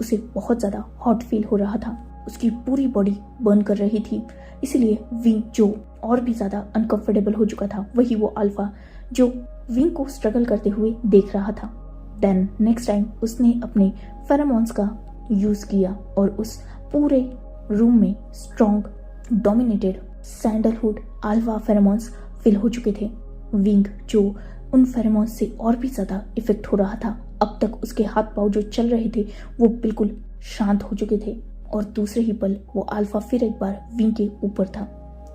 उसे बहुत ज्यादा हॉट फील हो रहा था, उसकी पूरी बॉडी बर्न कर रही थी, इसलिए विंग जो और भी ज्यादा अनकंफर्टेबल हो चुका था। वही वो अल्फा जो विंग को स्ट्रगल करते हुए देख रहा था। देन नेक्स्ट टाइम उसने अपने फेरोमोन्स का यूज किया और उस पूरे रूम में strong dominated sandalwood alpha pheromones fill हो चुके थे। विंग जो उन फेरोमोन्स से और भी ज्यादा इफेक्ट हो रहा था। अब तक उसके हाथ पांव जो चल रहे थे वो बिल्कुल शांत हो चुके थे और दूसरे ही पल वो अल्फा फिर एक बार विंग के ऊपर था।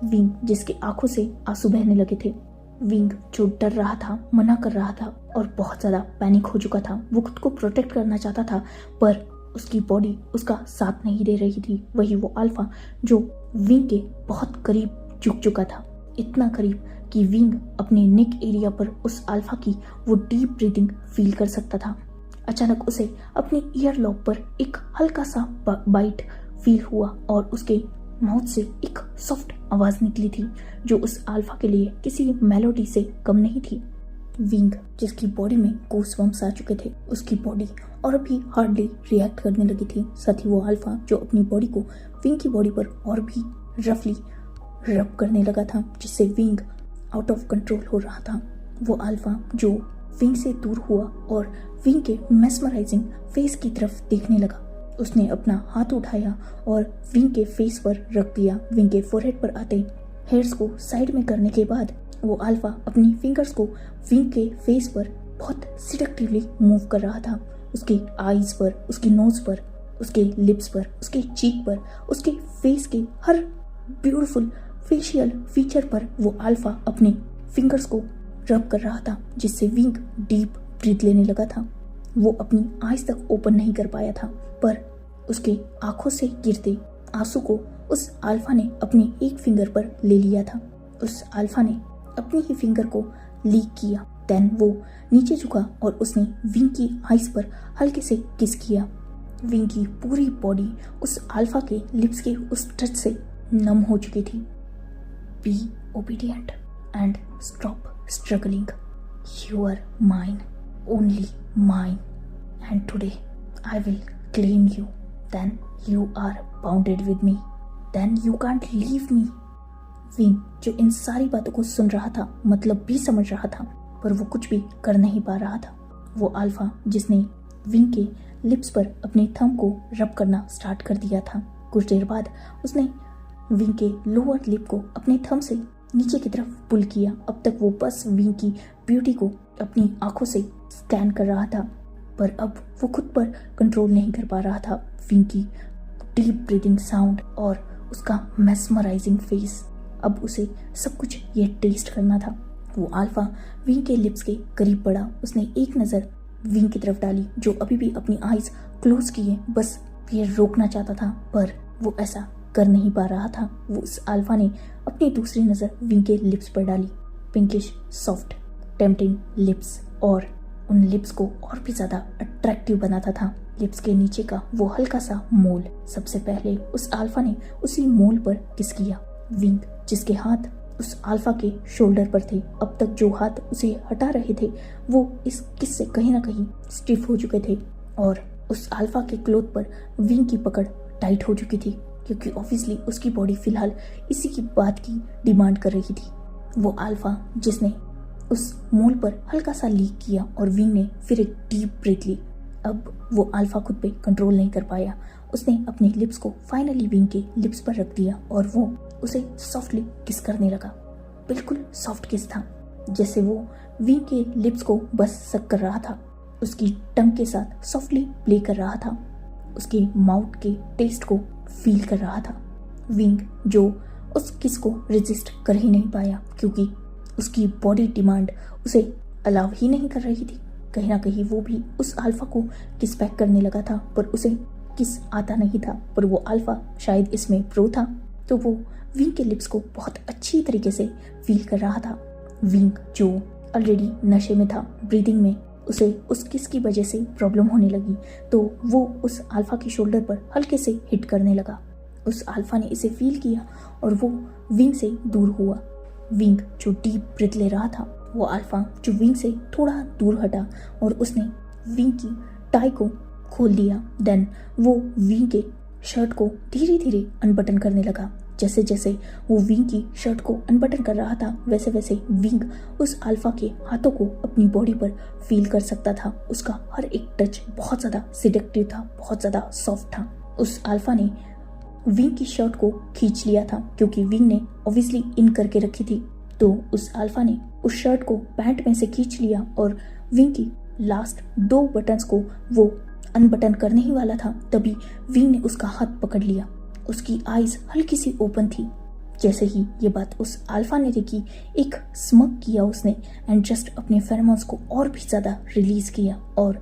विंग जिसके आंखों से आंसू बहने लगे थे। विंग जो डर रहा था, मना कर रहा था और बहुत ज्यादा पैनिक हो चुका था। वो खुद को प्रोटेक्ट करना चाहता था पर उसकी बॉडी उसका साथ नहीं दे रही थी। वही वो अल्फा जो विंग के बहुत करीब झुक चुका था, इतना करीब कि विंग अपने नेक एरिया पर उस अल्फा की वो डीप ब्रीदिंग फील कर सकता था। अचानक उसे अपने ईयर लॉब पर एक हल्का सा बाइट फील हुआ और उसके माउथ से एक सॉफ्ट आवाज निकली थी जो उस अल्फा के लिए किसी मेलोडी से कम नहीं थी। विंग जिसकी बॉडी में गूज़बम्प्स आ चुके थे, उसकी बॉडी और भी हार्डली रिएक्ट करने लगी थी। साथ ही वो अल्फा जो अपनी बॉडी को विंग की बॉडी पर और भी रफली रब करने लगा था, जिससे विंग आउट ऑफ कंट्रोल हो रहा था। वो अल्फा जो विंग से दूर हुआ और विंग के मेस्मराइजिंग फेस की तरफ देखने लगा। उसने अपना हाथ उठाया और विंग के फेस पर रख दिया। विंग के फोरहेड पर आते हेयर्स को साइड में करने के बाद वो अल्फा अपनी फिंगर्स को विंग के फेस पर बहुत सिडक्टिवली मूव कर रहा था। उसके आईज पर, उसकी नोज पर, उसके लिप्स पर, उसके चीक पर, उसके फेस के हर ब्यूटीफुल फेशियल फीचर पर वो अल्फा अपने फिंगर्स को रब कर रहा था, जिससे विंग डीप ब्रीथ लेने लगा था। वो अपनी आईज तक ओपन नहीं कर पाया था पर उसके आंखों से गिरते आंसू को उस अल्फा ने अपने एक फिंगर पर ले लिया था। उस अल्फा ने अपनी ही फिंगर को लीक किया। देन वो नीचे झुका और उसने विंग की आईज पर हल्के से किस किया। विंग की पूरी बॉडी उस अल्फा के लिप्स के उस टच से नम हो चुकी थी। Be obedient and stop struggling. You are mine, only mine, and today I will claim you. Then you are bounded with me, then you can't leave me. Wing जो इन सारी बातों को सुन रहा था, मतलब भी समझ रहा था, पर वो कुछ भी कर नहीं पा रहा था। वो अल्फा जिसने विंग के लिप्स पर अपने थंब को रब करना स्टार्ट कर दिया था। कुछ देर बाद उसने विंग के लोअर लिप को अपने थंब से नीचे की तरफ पुल किया। अब तक वो बस विंग की ब्यूटी को अपनी आंखों से स्कैन कर रहा था, पर अब वो खुद पर कंट्रोल नहीं कर पा रहा था। विंग की डीप ब्रीदिंग साउंड और उसका मेस्मराइजिंग फेस, अब उसे सब कुछ ये टेस्ट करना था। वो अल्फा विंग के लिप्स के करीब बढ़ा। उसने एक नज़र विंग की तरफ डाली जो अभी भी अपनी आईज क्लोज किए बस ये रोकना चाहता था, पर वो ऐसा कर नहीं पा रहा था। वो उस अल्फा ने अपनी दूसरी नज़र विंग के लिप्स पर डाली। पिंकिश सॉफ्ट टेम्पटिंग लिप्स, और उन लिप्स को और भी ज़्यादा अट्रैक्टिव बनाता था लिप्स के नीचे का वो हल्का सा मोल। सबसे पहले उस अल्फा ने उसी मोल पर किस किया। विंग जिसके हाथ उस अल्फा के शोल्डर पर थे, अब तक जो हाथ उसे हटा रहे थे वो इस किस से कहीं ना कहीं स्टिफ हो चुके थे और उस अल्फा के क्लोथ पर विंग की पकड़ टाइट हो चुकी थी, क्योंकि ऑब्वियसली उसकी बॉडी फिलहाल इसी की बात की डिमांड कर रही थी। वो अल्फा जिसने उस मोल पर हल्का सा लीक किया और विंग ने फिर एक डीप ब्रेथ ली। अब वो अल्फा खुद पे कंट्रोल नहीं कर पाया। उसने अपने लिप्स को फाइनली विंग के लिप्स पर रख दिया और वो उसे सॉफ्टली किस करने लगा। बिल्कुल सॉफ्ट किस था, जैसे वो विंग के लिप्स को बस सक कर रहा था, उसकी टंग के साथ सॉफ्टली प्ले कर रहा था, उसके माउथ के टेस्ट को फील कर रहा था। विंग जो उस किस को रेजिस्ट कर ही नहीं पाया, क्योंकि उसकी बॉडी डिमांड उसे अलाउ ही नहीं कर रही थी। कहीं ना कहीं वो भी उस अल्फा को किस बैक करने लगा था, पर उसे किस आता नहीं था। पर वो अल्फा शायद इसमें प्रो था, तो वो विंग के लिप्स को बहुत अच्छी तरीके से फील कर रहा था। विंग जो ऑलरेडी नशे में था, ब्रीदिंग में उसे उस किस की वजह से प्रॉब्लम होने लगी, तो वो उस अल्फा के शोल्डर पर हल्के से हिट करने लगा। उस अल्फा ने इसे फील किया और वो विंग से दूर हुआ। विंग जो डीप ब्रीथ ले रहा था, वो अल्फा जो विंग से थोड़ा दूर हटा और उसने विंग की टाई को खोल दिया। देन वो विंग के शर्ट को धीरे धीरे अनबटन करने लगा। जैसे जैसे वो विंग की शर्ट को अनबटन कर रहा था वैसे वैसे विंग उस अल्फा के हाथों को अपनी बॉडी पर फील कर सकता था। उसका हर एक टच बहुत ज़्यादा सिडक्टिव था, बहुत ज़्यादा सॉफ्ट था। उस अल्फा ने विंग की शर्ट को खींच लिया था क्योंकि विंग ने ऑब्वियसली इन करके रखी थी, तो उस अल्फा ने उस शर्ट को पैंट में से खींच लिया और विंग की लास्ट 2 बटन्स को वो अनबटन करने ही वाला था, तभी विंग ने उसका हाथ पकड़ लिया। उसकी आईज हल्की सी ओपन थी। जैसे ही ये बात उस अल्फा ने देखी, एक स्मग किया उसने एंड जस्ट अपने फेरोमोन्स को और भी ज़्यादा रिलीज किया और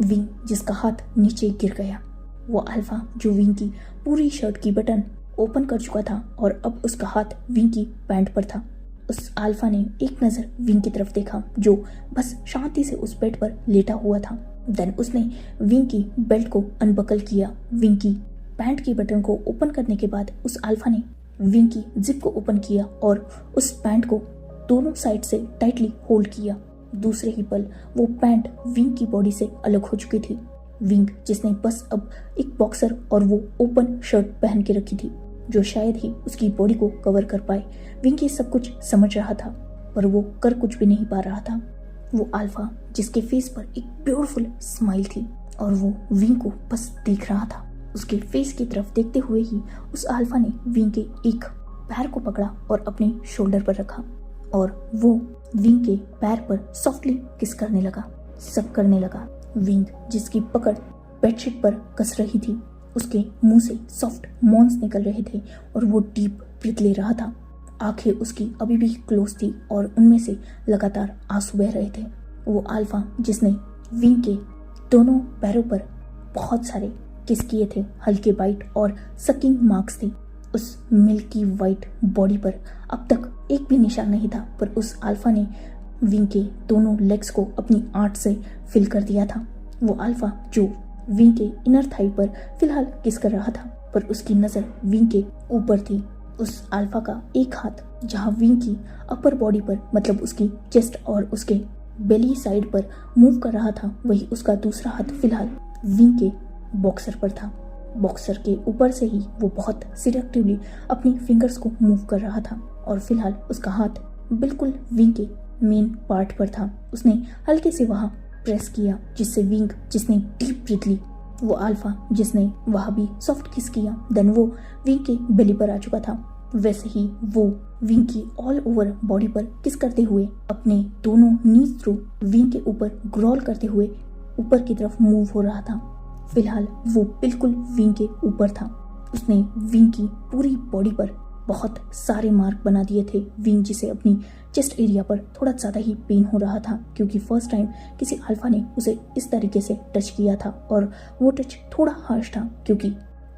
विंग जिसका हाथ नीचे गिर गया। वो अल्फा जो विंग की पूरी शर्ट की बटन ओपन कर चुका था और अब उसका हाथ विंग की पैंट पर था। उस अल्फा ने एक नज़र विंग की तरफ देखा जो बस शांति से उस बेड पर लेटा हुआ था। देन उसने विंग की बेल्ट को अनबकल किया। विंग की पैंट की बटन को ओपन करने के बाद उस अल्फा ने विंग की जिप को ओपन किया और उस पैंट को दोनों साइड से टाइटली होल्ड किया। दूसरे ही पल वो पैंट विंग की बॉडी से अलग हो चुकी थी। विंग जिसने बस अब एक बॉक्सर और वो ओपन शर्ट पहन के रखी थी जो शायद ही उसकी बॉडी को कवर कर पाए। विंग ये सब कुछ समझ रहा था पर वो कर कुछ भी नहीं पा रहा था। वो अल्फा जिसके फेस पर एक ब्यूटीफुल स्माइल थी और वो विंग को बस देख रहा था। उसके फेस की तरफ देखते हुए ही उस अल्फा ने विंग के एक पैर को पकड़ा और अपने शोल्डर पर रखा और वो विंग के पैर पर सॉफ्टली किस करने लगा, सब करने लगा। विंग जिसकी पकड़ बेडशीट पर कस रही थी, उसके मुंह से सॉफ्ट मॉन्स निकल रहे थे और वो डीप ब्रीथ ले रहा था। आंखें उसकी अभी भी क्लोज थी और उनमें से लगातार आंसू बह रहे थे। वो अल्फा जिसने विंग के दोनों पैरों पर बहुत सारे किस किए थे, हल्के बाइट और सकिंग मार्क्स थे। उस मिल्की वाइट बॉडी पर अब तक एक भी निशान नहीं था, पर उस अल्फा ने विंग के दोनों लेग्स को अपनी आंट से फिल कर दिया था। वो अल्फा जो विंग के इनर थाई पर फिलहाल किस कर रहा था, पर उसकी नज़र विंग के ऊपर थी। उस अल्फा का एक हाथ जहाँ विंग की अपर बॉडी पर मतलब उसकी चेस्ट और उसके बेली साइड पर मूव कर रहा था, वही उसका दूसरा हाथ फिलहाल विंग के बॉक्सर पर था। बॉक्सर के ऊपर से ही वो बहुत सिलेक्टिवली अपनी फिंगर्स को मूव कर रहा था और फिलहाल उसका हाथ बिल्कुल विंग के मेन पार्ट पर था। उसने हल्के से वहाँ प्रेस किया जिससे विंग जिसने डीप ब्रीथ ली, वो अल्फा जिसने वहाँ भी सॉफ्ट किस किया, देन वो विंग के बेली पर आ चुका था। वैसे ही वो विंग की ऑल ओवर बॉडी पर किस करते हुए अपने दोनों नीज थ्रू विंग के ऊपर ग्रॉल करते हुए ऊपर की तरफ मूव हो रहा था। फिलहाल वो बिल्कुल विंग के ऊपर था। उसने विंग की पूरी बॉडी पर बहुत सारे मार्क बना दिए थे। विंग जिसे अपनी चेस्ट एरिया पर थोड़ा ज़्यादा ही पेन हो रहा था क्योंकि फर्स्ट टाइम किसी अल्फा ने उसे इस तरीके से टच किया था और वो टच थोड़ा हार्श था क्योंकि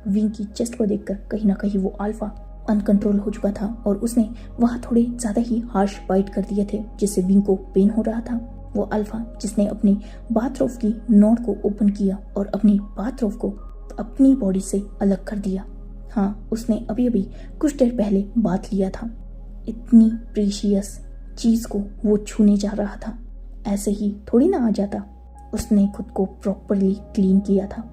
विंग की चेस्ट को देखकर कहीं ना कहीं वो अल्फा अनकंट्रोल हो चुका था और उसने वहाँ थोड़े ज़्यादा ही हार्श बाइट कर दिए थे जिससे विंग को पेन हो रहा था। वो अल्फा जिसने अपनी बाथरोब की नोट को ओपन किया और अपनी बाथरोब को अपनी बॉडी से अलग कर दिया। हाँ, उसने अभी अभी कुछ देर पहले बात लिया था। इतनी प्रीशियस चीज़ को वो छूने जा रहा था, ऐसे ही थोड़ी ना आ जाता। उसने खुद को प्रॉपरली क्लीन किया था।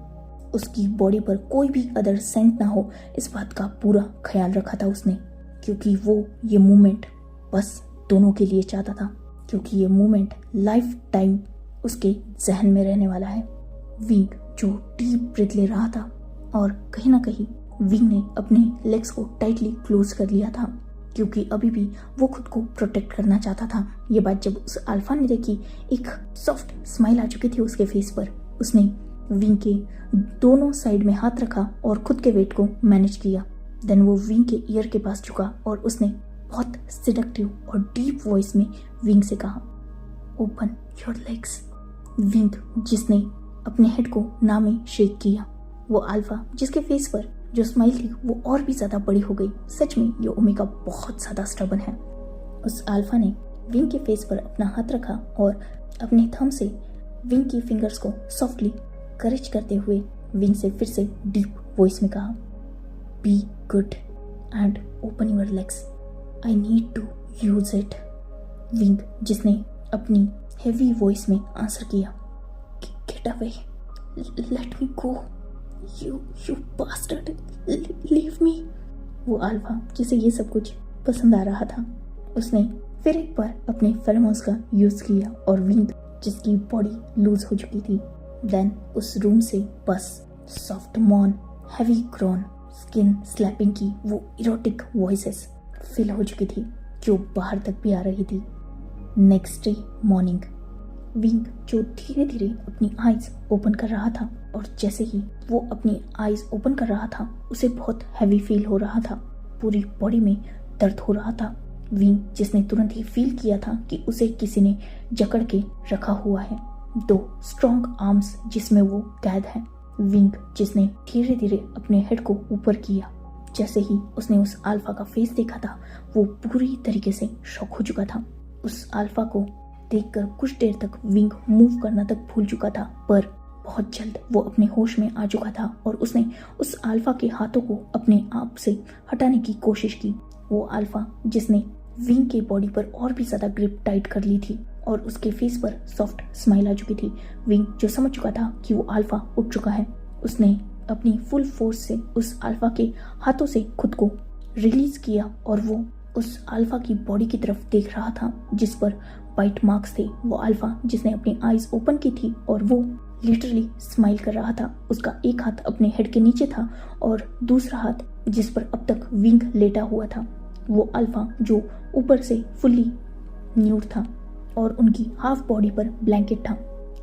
उसकी बॉडी पर कोई भी अदर सेंट ना हो, इस बात का पूरा ख्याल रखा था उसने, क्योंकि वो ये मोमेंट बस दोनों के लिए चाहता था, क्योंकि ये मोमेंट लाइफ टाइम उसके जहन में रहने वाला है। विंग जो डीप ब्रीथ ले रहा था और कहीं ना कहीं विंग ने अपने लेग्स को टाइटली क्लोज कर लिया था क्योंकि अभी भी वो खुद को प्रोटेक्ट करना चाहता था। ये बात जब उस अल्फा ने देखी, एक सॉफ्ट स्माइल आ चुकी थी उसके फेस पर। उसने विंग के दोनों साइड में हाथ रखा और खुद के वेट को मैनेज किया। देन वो विंग के ईयर के पास झुका और उसने बहुत सिडक्टिव और डीप वॉइस में विंग से कहा, ओपन योर लेग्स। विंग जिसने अपने हेड को ना में शेक किया। वो अल्फा जिसके फेस पर जो स्माइल थी वो और भी ज़्यादा बड़ी हो गई। सच में ये ओमेगा बहुत ज़्यादा स्टबर्न है। उस अल्फा ने विंग के फेस पर अपना हाथ रखा और अपने थंब से विंग की फिंगर्स को सॉफ्टली करेज करते हुए विंग से फिर से डीप वॉइस में कहा, be good and open your legs, I need to use it. Wing जिसने अपनी हेवी वॉइस में आंसर किया, get away, let me go, You bastard, leave me. वो अल्फा जिसे ये सब कुछ पसंद आ रहा था, उसने फिर एक बार अपने फेरोमोन्स का यूज किया और विंग जिसकी बॉडी लूज हो चुकी थी, देन उस रूम से बस soft moan, heavy groan, skin slapping की वो इरोटिक वॉइसेस फिल हो चुकी थी जो बाहर तक भी आ रही थी। नेक्स्ट डे मॉर्निंग, विंग जो धीरे धीरे अपनी आईज ओपन कर रहा था और जैसे ही वो अपनी आईज ओपन कर रहा था उसे बहुत हैवी फील हो रहा था, पूरी बॉडी में दर्द हो रहा था। विंग जिसने तुरंत ही फील किया था कि उसे किसी ने जकड़ के रखा हुआ है, 2 स्ट्रॉन्ग आर्म्स जिसमें वो कैद है। विंग जिसने धीरे धीरे अपने हेड को ऊपर किया, जैसे ही उसने उस अल्फा का फेस देखा था वो पूरी तरीके से शॉक हो चुका था। उस अल्फा को देखकर कुछ देर तक विंग मूव करना तक भूल चुका था, पर बहुत जल्द वो अपने होश में आ चुका था और उसने उस अल्फा के हाथों को अपने आप से हटाने की कोशिश की। वो अल्फा जिसने विंग के बॉडी पर और भी ज्यादा ग्रिप टाइट कर ली थी और उसके फेस पर सॉफ्ट स्माइल आ चुकी थी। विंग जो समझ चुका था कि वो अल्फा उठ चुका है, उसने अपनी फुल फोर्स से उस अल्फा के हाथों से खुद को रिलीज किया और वो उस अल्फा की बॉडी की तरफ देख रहा था जिस पर बाइट मार्क्स थे। वो अल्फा जिसने अपनी आईज ओपन की थी और वो लिटरली स्माइल कर रहा था। उसका एक हाथ अपने हेड के नीचे था और दूसरा हाथ जिस पर अब तक विंग लेटा हुआ था। वो अल्फा जो ऊपर से फुल्ली न्यूड था और उनकी हाफ बॉडी पर ब्लैंकेट था।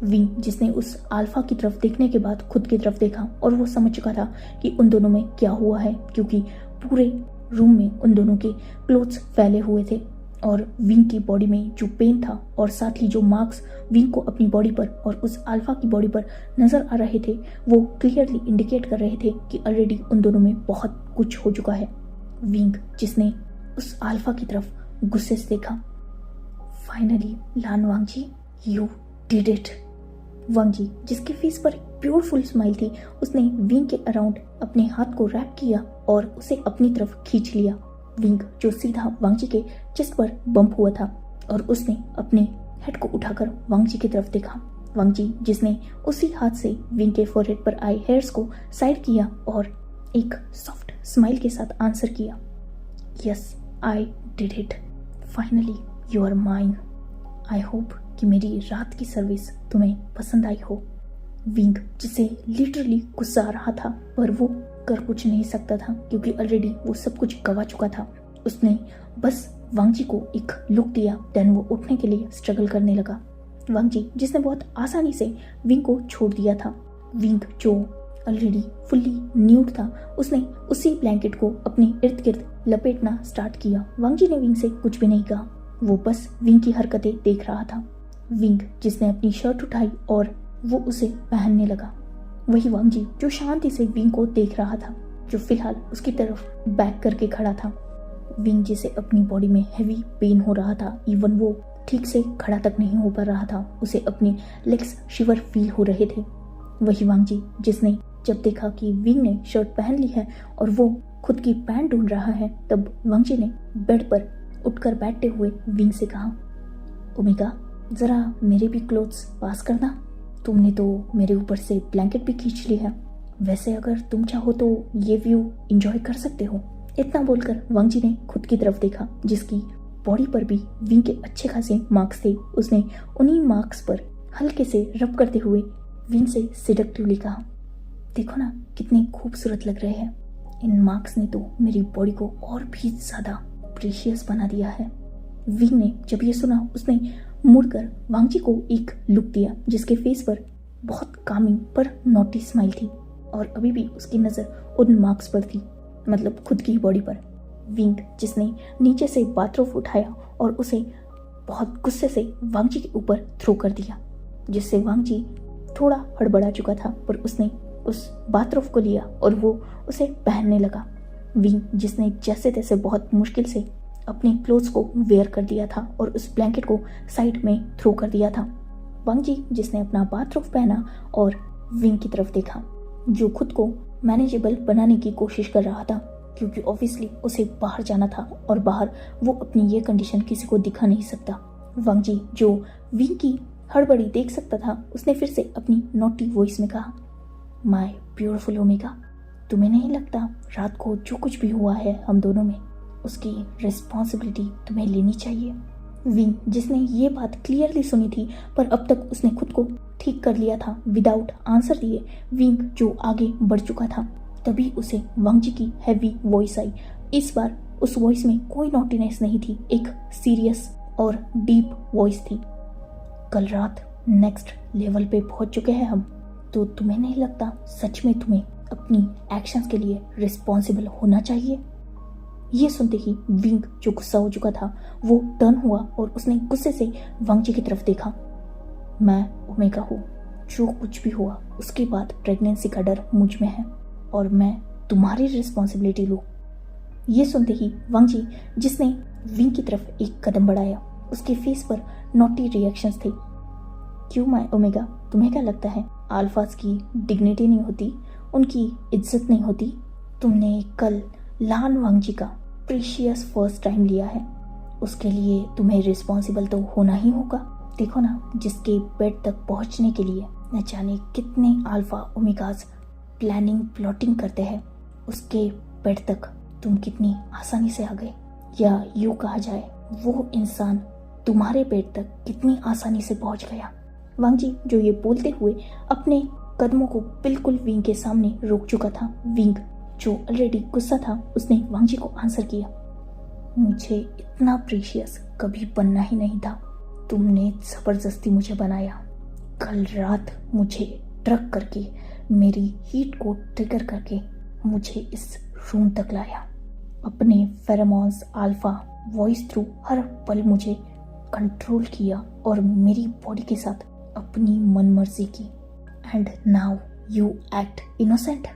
विंग जिसने उस अल्फा की तरफ देखने के बाद खुद की तरफ देखा और वो समझ चुका था कि उन दोनों में क्या हुआ है, क्योंकि पूरे रूम में उन दोनों के क्लोथ्स फैले हुए थे और विंग की बॉडी में जो पेन था और साथ ही जो मार्क्स विंग को अपनी बॉडी पर और उस अल्फा की बॉडी पर नजर आ रहे थे वो क्लियरली इंडिकेट कर रहे थे कि ऑलरेडी उन दोनों में बहुत कुछ हो चुका है। विंग जिसने उस अल्फा की तरफ गुस्से से देखा, finally Lan Wangji, you did it. Wangji जिसके फेस पर ब्यूटीफुल स्माइल थी, उसने विंग के अराउंड अपने हाथ को रैप किया और उसे अपनी तरफ खींच लिया। विंग जो सीधा वांगजी के चेस्ट पर बम्प हुआ था और उसने अपने हेड को उठाकर वांगजी की तरफ देखा। वांगजी जिसने उसी हाथ से विंग के फोरहेड पर आए हेयर्स को साइड किया और एक सॉफ्ट स्माइल के साथ आंसर किया, yes I did it, finally you are mine. I hope कि मेरी रात की सर्विस तुम्हें पसंद आई हो। विंग जिसे लिटरली गुस्सा आ रहा था पर वो कर कुछ नहीं सकता था क्योंकि ऑलरेडी वो सब कुछ गवा चुका था। उसने बस वांगजी को एक लुक दिया, देन वो उठने के लिए स्ट्रगल करने लगा। वांगजी जिसने बहुत आसानी से विंग को छोड़ दिया था। विंग जो ऑलरेडी फुल्ली न्यूड था, उसने उसी ब्लैंकेट को अपने इर्द गिर्द लपेटना स्टार्ट किया। वांगजी ने विंग से कुछ भी नहीं कहा, वो बस विंग की हरकतें देख रहा था। विंग जिसने अपनी शर्ट उठाई और वो उसे पहनने लगा। वही वांगजी जो शांति से विंग को देख रहा था, जो फिलहाल उसकी तरफ बैक करके खड़ा था। विंग जिसे अपनी बॉडी में हैवी पेन हो रहा था, इवन वो ठीक से खड़ा तक नहीं हो पा रहा था, उसे अपनी लेग्स शिवर फील हो रहे थे। वही वांगजी जिसने जब देखा कि विंग ने शर्ट पहन ली है और वो खुद की पैंट ढूंढ रहा है, तब वांगजी ने बेड पर उठकर बैठते हुए विंग से कहा, ओमेगा जरा मेरे भी क्लोथ्स पास करना, तुमने तो मेरे ऊपर से ब्लैंकेट भी खींच ली है, वैसे अगर तुम चाहो तो ये व्यू एंजॉय कर सकते हो। इतना बोलकर वांगजी ने खुद की तरफ देखा जिसकी बॉडी पर भी विंग के अच्छे खासे मार्क्स थे। उसने उन्हीं मार्क्स पर हल्के से रब करते हुए विंग से सिडक्टिवली कहा, देखो ना कितने खूबसूरत लग रहे हैं, इन मार्क्स ने तो मेरी बॉडी को और भी ज्यादा प्रीशियस बना दिया है। विंग ने जब ये सुना उसने मुड़कर वांगजी को एक लुक दिया जिसके फेस पर बहुत कामिंग पर नॉटी स्माइल थी और अभी भी उसकी नजर उन मार्क्स पर थी, मतलब खुद की बॉडी पर। विंग जिसने नीचे से बाथरूम उठाया और उसे बहुत गुस्से से वांगजी के ऊपर थ्रो कर दिया, जिससे वांगजी थोड़ा हड़बड़ा चुका था, पर उसने उस बाथरूम को लिया और वो उसे पहनने लगा। विंग जिसने जैसे तैसे बहुत मुश्किल से अपने क्लोथ्स को वेयर कर दिया था और उस ब्लैंकेट को साइड में थ्रो कर दिया था। वांगजी जिसने अपना बाथरूम पहना और विंग की तरफ देखा जो खुद को मैनेजेबल बनाने की कोशिश कर रहा था, क्योंकि ऑब्वियसली उसे बाहर जाना था और बाहर वो अपनी ये कंडीशन किसी को दिखा नहीं सकता। वांगजी जो विंग की हड़बड़ी देख सकता था, उसने फिर से अपनी नॉटी वॉइस में कहा, माय ब्यूटीफुल ओमेगा, तुम्हें नहीं लगता रात को जो कुछ भी हुआ है हम दोनों में, उसकी रिस्पॉन्सिबिलिटी तुम्हें लेनी चाहिए? विंग, जिसने ये बात क्लियरली सुनी थी पर अब तक उसने खुद को ठीक कर लिया था विदाउट आंसर दिए, विंग जो आगे बढ़ चुका था, तभी उसे वांग जी की हैवी वॉइस आई। इस बार उस वॉइस में कोई नॉटीनेस नहीं थी, एक सीरियस और डीप वॉइस थी। कल रात नेक्स्ट लेवल पे पहुंच चुके हैं हम, तो तुम्हें नहीं लगता सच में तुम्हें अपनी एक्शंस के लिए रिस्पॉन्सिबल होना चाहिए? ये सुनते ही विंग जो गुस्सा हो चुका था वो टर्न हुआ और उसने गुस्से से वांग जी की तरफ देखा। मैं ओमेगा हूँ, जो कुछ भी हुआ उसके बाद प्रेगनेंसी का डर मुझ में है और मैं तुम्हारी रिस्पॉन्सिबिलिटी लूँ। ये सुनते ही वांग जी, जिसने विंग की तरफ एक कदम बढ़ाया, उसके फेस पर नॉटी रिएक्शंस थे। क्यों माय ओमेगा, तुम्हें क्या लगता है अल्फाज की डिग्निटी नहीं होती, उनकी इज्जत नहीं होती? तुमने कल लान वांग जी का प्रीशियस फर्स्ट टाइम लिया है, उसके लिए तुम्हें रिस्पॉन्सिबल तो होना ही होगा। देखो ना, जिसके बेड तक पहुंचने के लिए न जाने कितने अल्फा ओमेगाज प्लानिंग प्लॉटिंग करते हैं, उसके बेड तक तुम कितनी आसानी से आ गए। या यूँ कहा जाए, वो इंसान तुम्हारे बेड तक कितनी आसानी से पहुंच गया। वांग जी जो ये बोलते हुए अपने कदमों को बिल्कुल विंग के सामने रोक चुका था। विंग जो ऑलरेडी गुस्सा था, उसने वांग जी को आंसर किया, मुझे इतना प्रीशियस कभी बनना ही नहीं था, तुमने जबरदस्ती मुझे बनाया। कल रात मुझे ड्रग करके, मेरी हीट को ट्रिगर करके मुझे इस रूम तक लाया। अपने फेरोमोन्स अल्फा वॉइस थ्रू हर पल मुझे कंट्रोल किया और मेरी बॉडी के साथ अपनी मनमर्जी की। And now you act innocent.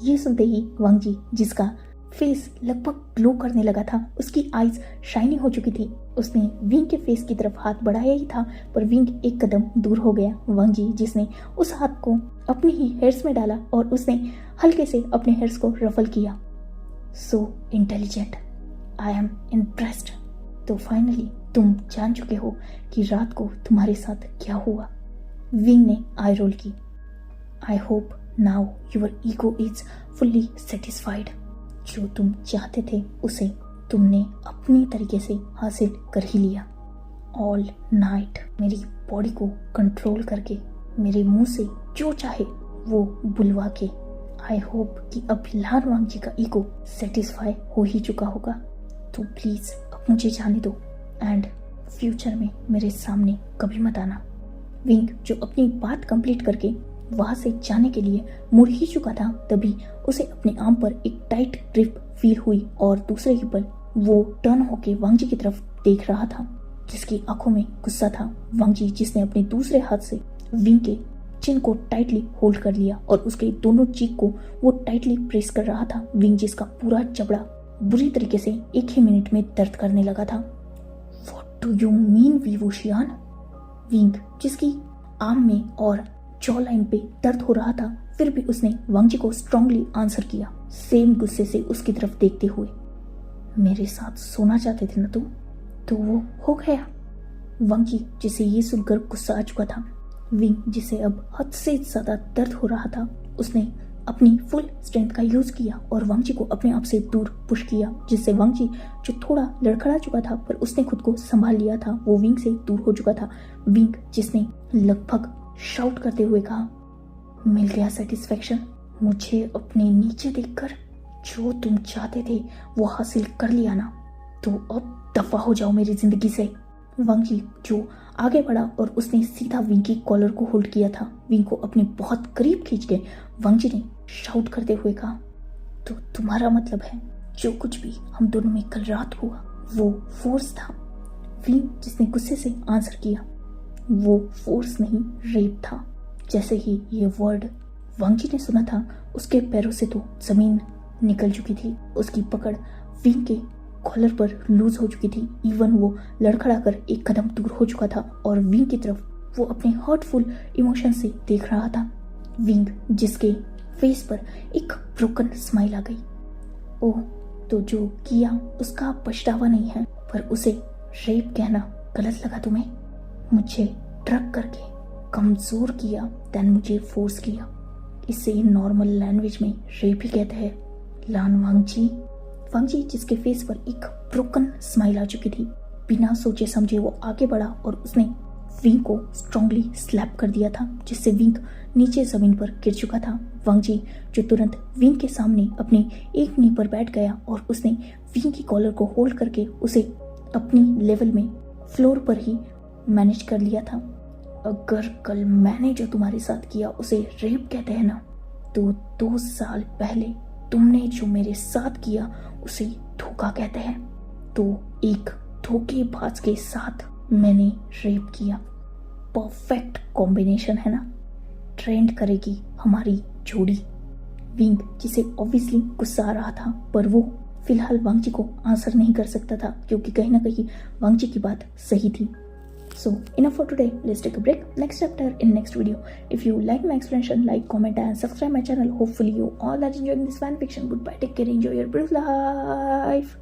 ये सुनते ही वांग जी, जिसका फेस लगभग ग्लो करने लगा था, उसकी आईज शाइनी हो चुकी थी, उसने विंग के फेस की तरफ हाथ बढ़ाया ही था पर विंग एक कदम दूर हो गया। वांग जी, जिसने उस हाथ को अपने ही हेयर्स में डाला और उसने हल्के से अपने हेयर्स को रफल किया। So intelligent, I am impressed. तो फाइनली तुम जान चुके हो कि रात को तुम्हारे साथ क्या हुआ। विंग ने आई रोल की। I hope now your ego is fully satisfied. जो तुम चाहते थे उसे तुमने अपनी तरीके से हासिल कर ही लिया। ऑल नाइट मेरी बॉडी को कंट्रोल करके मेरे मुंह से जो चाहे वो बुलवा के। आई होप कि अब लान वांग जी का ईगो सेटिस्फाई हो ही चुका होगा। तो प्लीज अब मुझे जाने दो एंड फ्यूचर में मेरे सामने कभी मत आना। विंग जो अपनी बात कंप्लीट करके वहां से जाने के लिए मुड़ ही चुका था, तभी उसे अपने आर्म पर एक टाइट ग्रिप फील हुई और दूसरे ही पल वो टर्न होके वांग जी की तरफ देख रहा था, जिसकी आंखों में गुस्सा था। वांग जी, जिसने अपने दूसरे हाथ से विंग के चिन को टाइटली होल्ड कर लिया और उसके दोनों चीक को वो टाइटली प्रेस कर रहा था। विंग जिसका पूरा जबड़ा बुरी तरीके से एक ही मिनट में दर्द करने लगा था। What do you mean Wei Wuxian? विंग जिसकी आर्म में और जॉ लाइन पे दर्द हो रहा था, फिर भी उसने वांग जी को स्ट्रांगली आंसर किया, सेम गुस्से से उसकी तरफ देखते हुए। मेरे साथ सोना चाहते थे ना तुम, तो वो हो गया। वांग जी जिसे ये सुनकर गुस्सा आ चुका था। विंग जिसे अब हद से ज्यादा दर्द हो रहा था, उसने अपनी फुल स्ट्रेंथ का यूज किया और वांग जी को अपने आप से दूर पुश किया, जिससे वांग जी जो थोड़ा लड़खड़ा चुका था पर उसने खुद को संभाल लिया था, वो विंग से दूर हो चुका था। विंग जिसने लगभग शाउट करते हुए कहा, मिल गया सेटिस्फेक्शन मुझे अपने नीचे देखकर। जो तुम चाहते थे वो हासिल कर लिया ना, तो अब दफा हो जाओ मेरी जिंदगी से। वांग जी जो आगे बढ़ा और उसने सीधा विंग की कॉलर को होल्ड किया था। विंग को अपने बहुत करीब खींच के वांग जी ने शाउट करते हुए कहा, तो तुम्हारा मतलब है जो कुछ भी हम दोनों में कल रात हुआ वो फोर्स था? विंग जिसने गुस्से से आंसर किया, वो फोर्स नहीं रेप था। जैसे ही ये वर्ड वांग जी ने सुना था, उसके पैरों से तो जमीन निकल चुकी थी, उसकी पकड़ विंग के कॉलर पर लूज हो चुकी थी। इवन वो लड़खड़ा कर एक कदम दूर हो चुका था और विंग की तरफ वो अपने हर्टफुल इमोशन से देख रहा था। विंग जिसके फेस पर एक ब्रोकन स्माइल आ गई। ओह, तो जो किया उसका पछतावा नहीं है, पर उसे रेप कहना गलत लगा तुम्हें? मुझे ड्रग करके कमजोर किया, देन मुझे फोर्स किया। इसे नॉर्मल लैंग्वेज में रेप ही कहते हैं। लान वांगजी जिसके फेस पर एक ब्रोकन स्माइल आ चुकी थी, बिना सोचे समझे वो आगे बढ़ा और उसने विंग को स्ट्रांगली स्लैप कर दिया था, जिससे विंग नीचे जमीन पर गिर चुका था। वांगजी जो तुरंत विंग के सामने अपने एक नी पर बैठ गया और उसने विंग की कॉलर को होल्ड करके उसे अपनी लेवल में फ्लोर पर ही मैनेज कर लिया था। अगर कल मैंने जो तुम्हारे साथ किया उसे रेप कहते हैं ना, तो 2 साल पहले तुमने जो मेरे साथ किया उसे धोखा कहते हैं। तो एक धोखेबाज के साथ मैंने रेप किया। परफेक्ट कॉम्बिनेशन है ना, ट्रेंड करेगी हमारी जोड़ी। विंग जिसे ऑब्वियसली गुस्सा आ रहा था, पर वो फिलहाल वांगजी को आंसर नहीं कर सकता था, क्योंकि कहीं ना कहीं वांगजी की बात सही थी। So enough for today. Let's take a break. Next chapter in next video. If you like my explanation, like, comment and subscribe my channel. Hopefully you all are enjoying this fan fiction. Goodbye. Take care. Enjoy your beautiful life.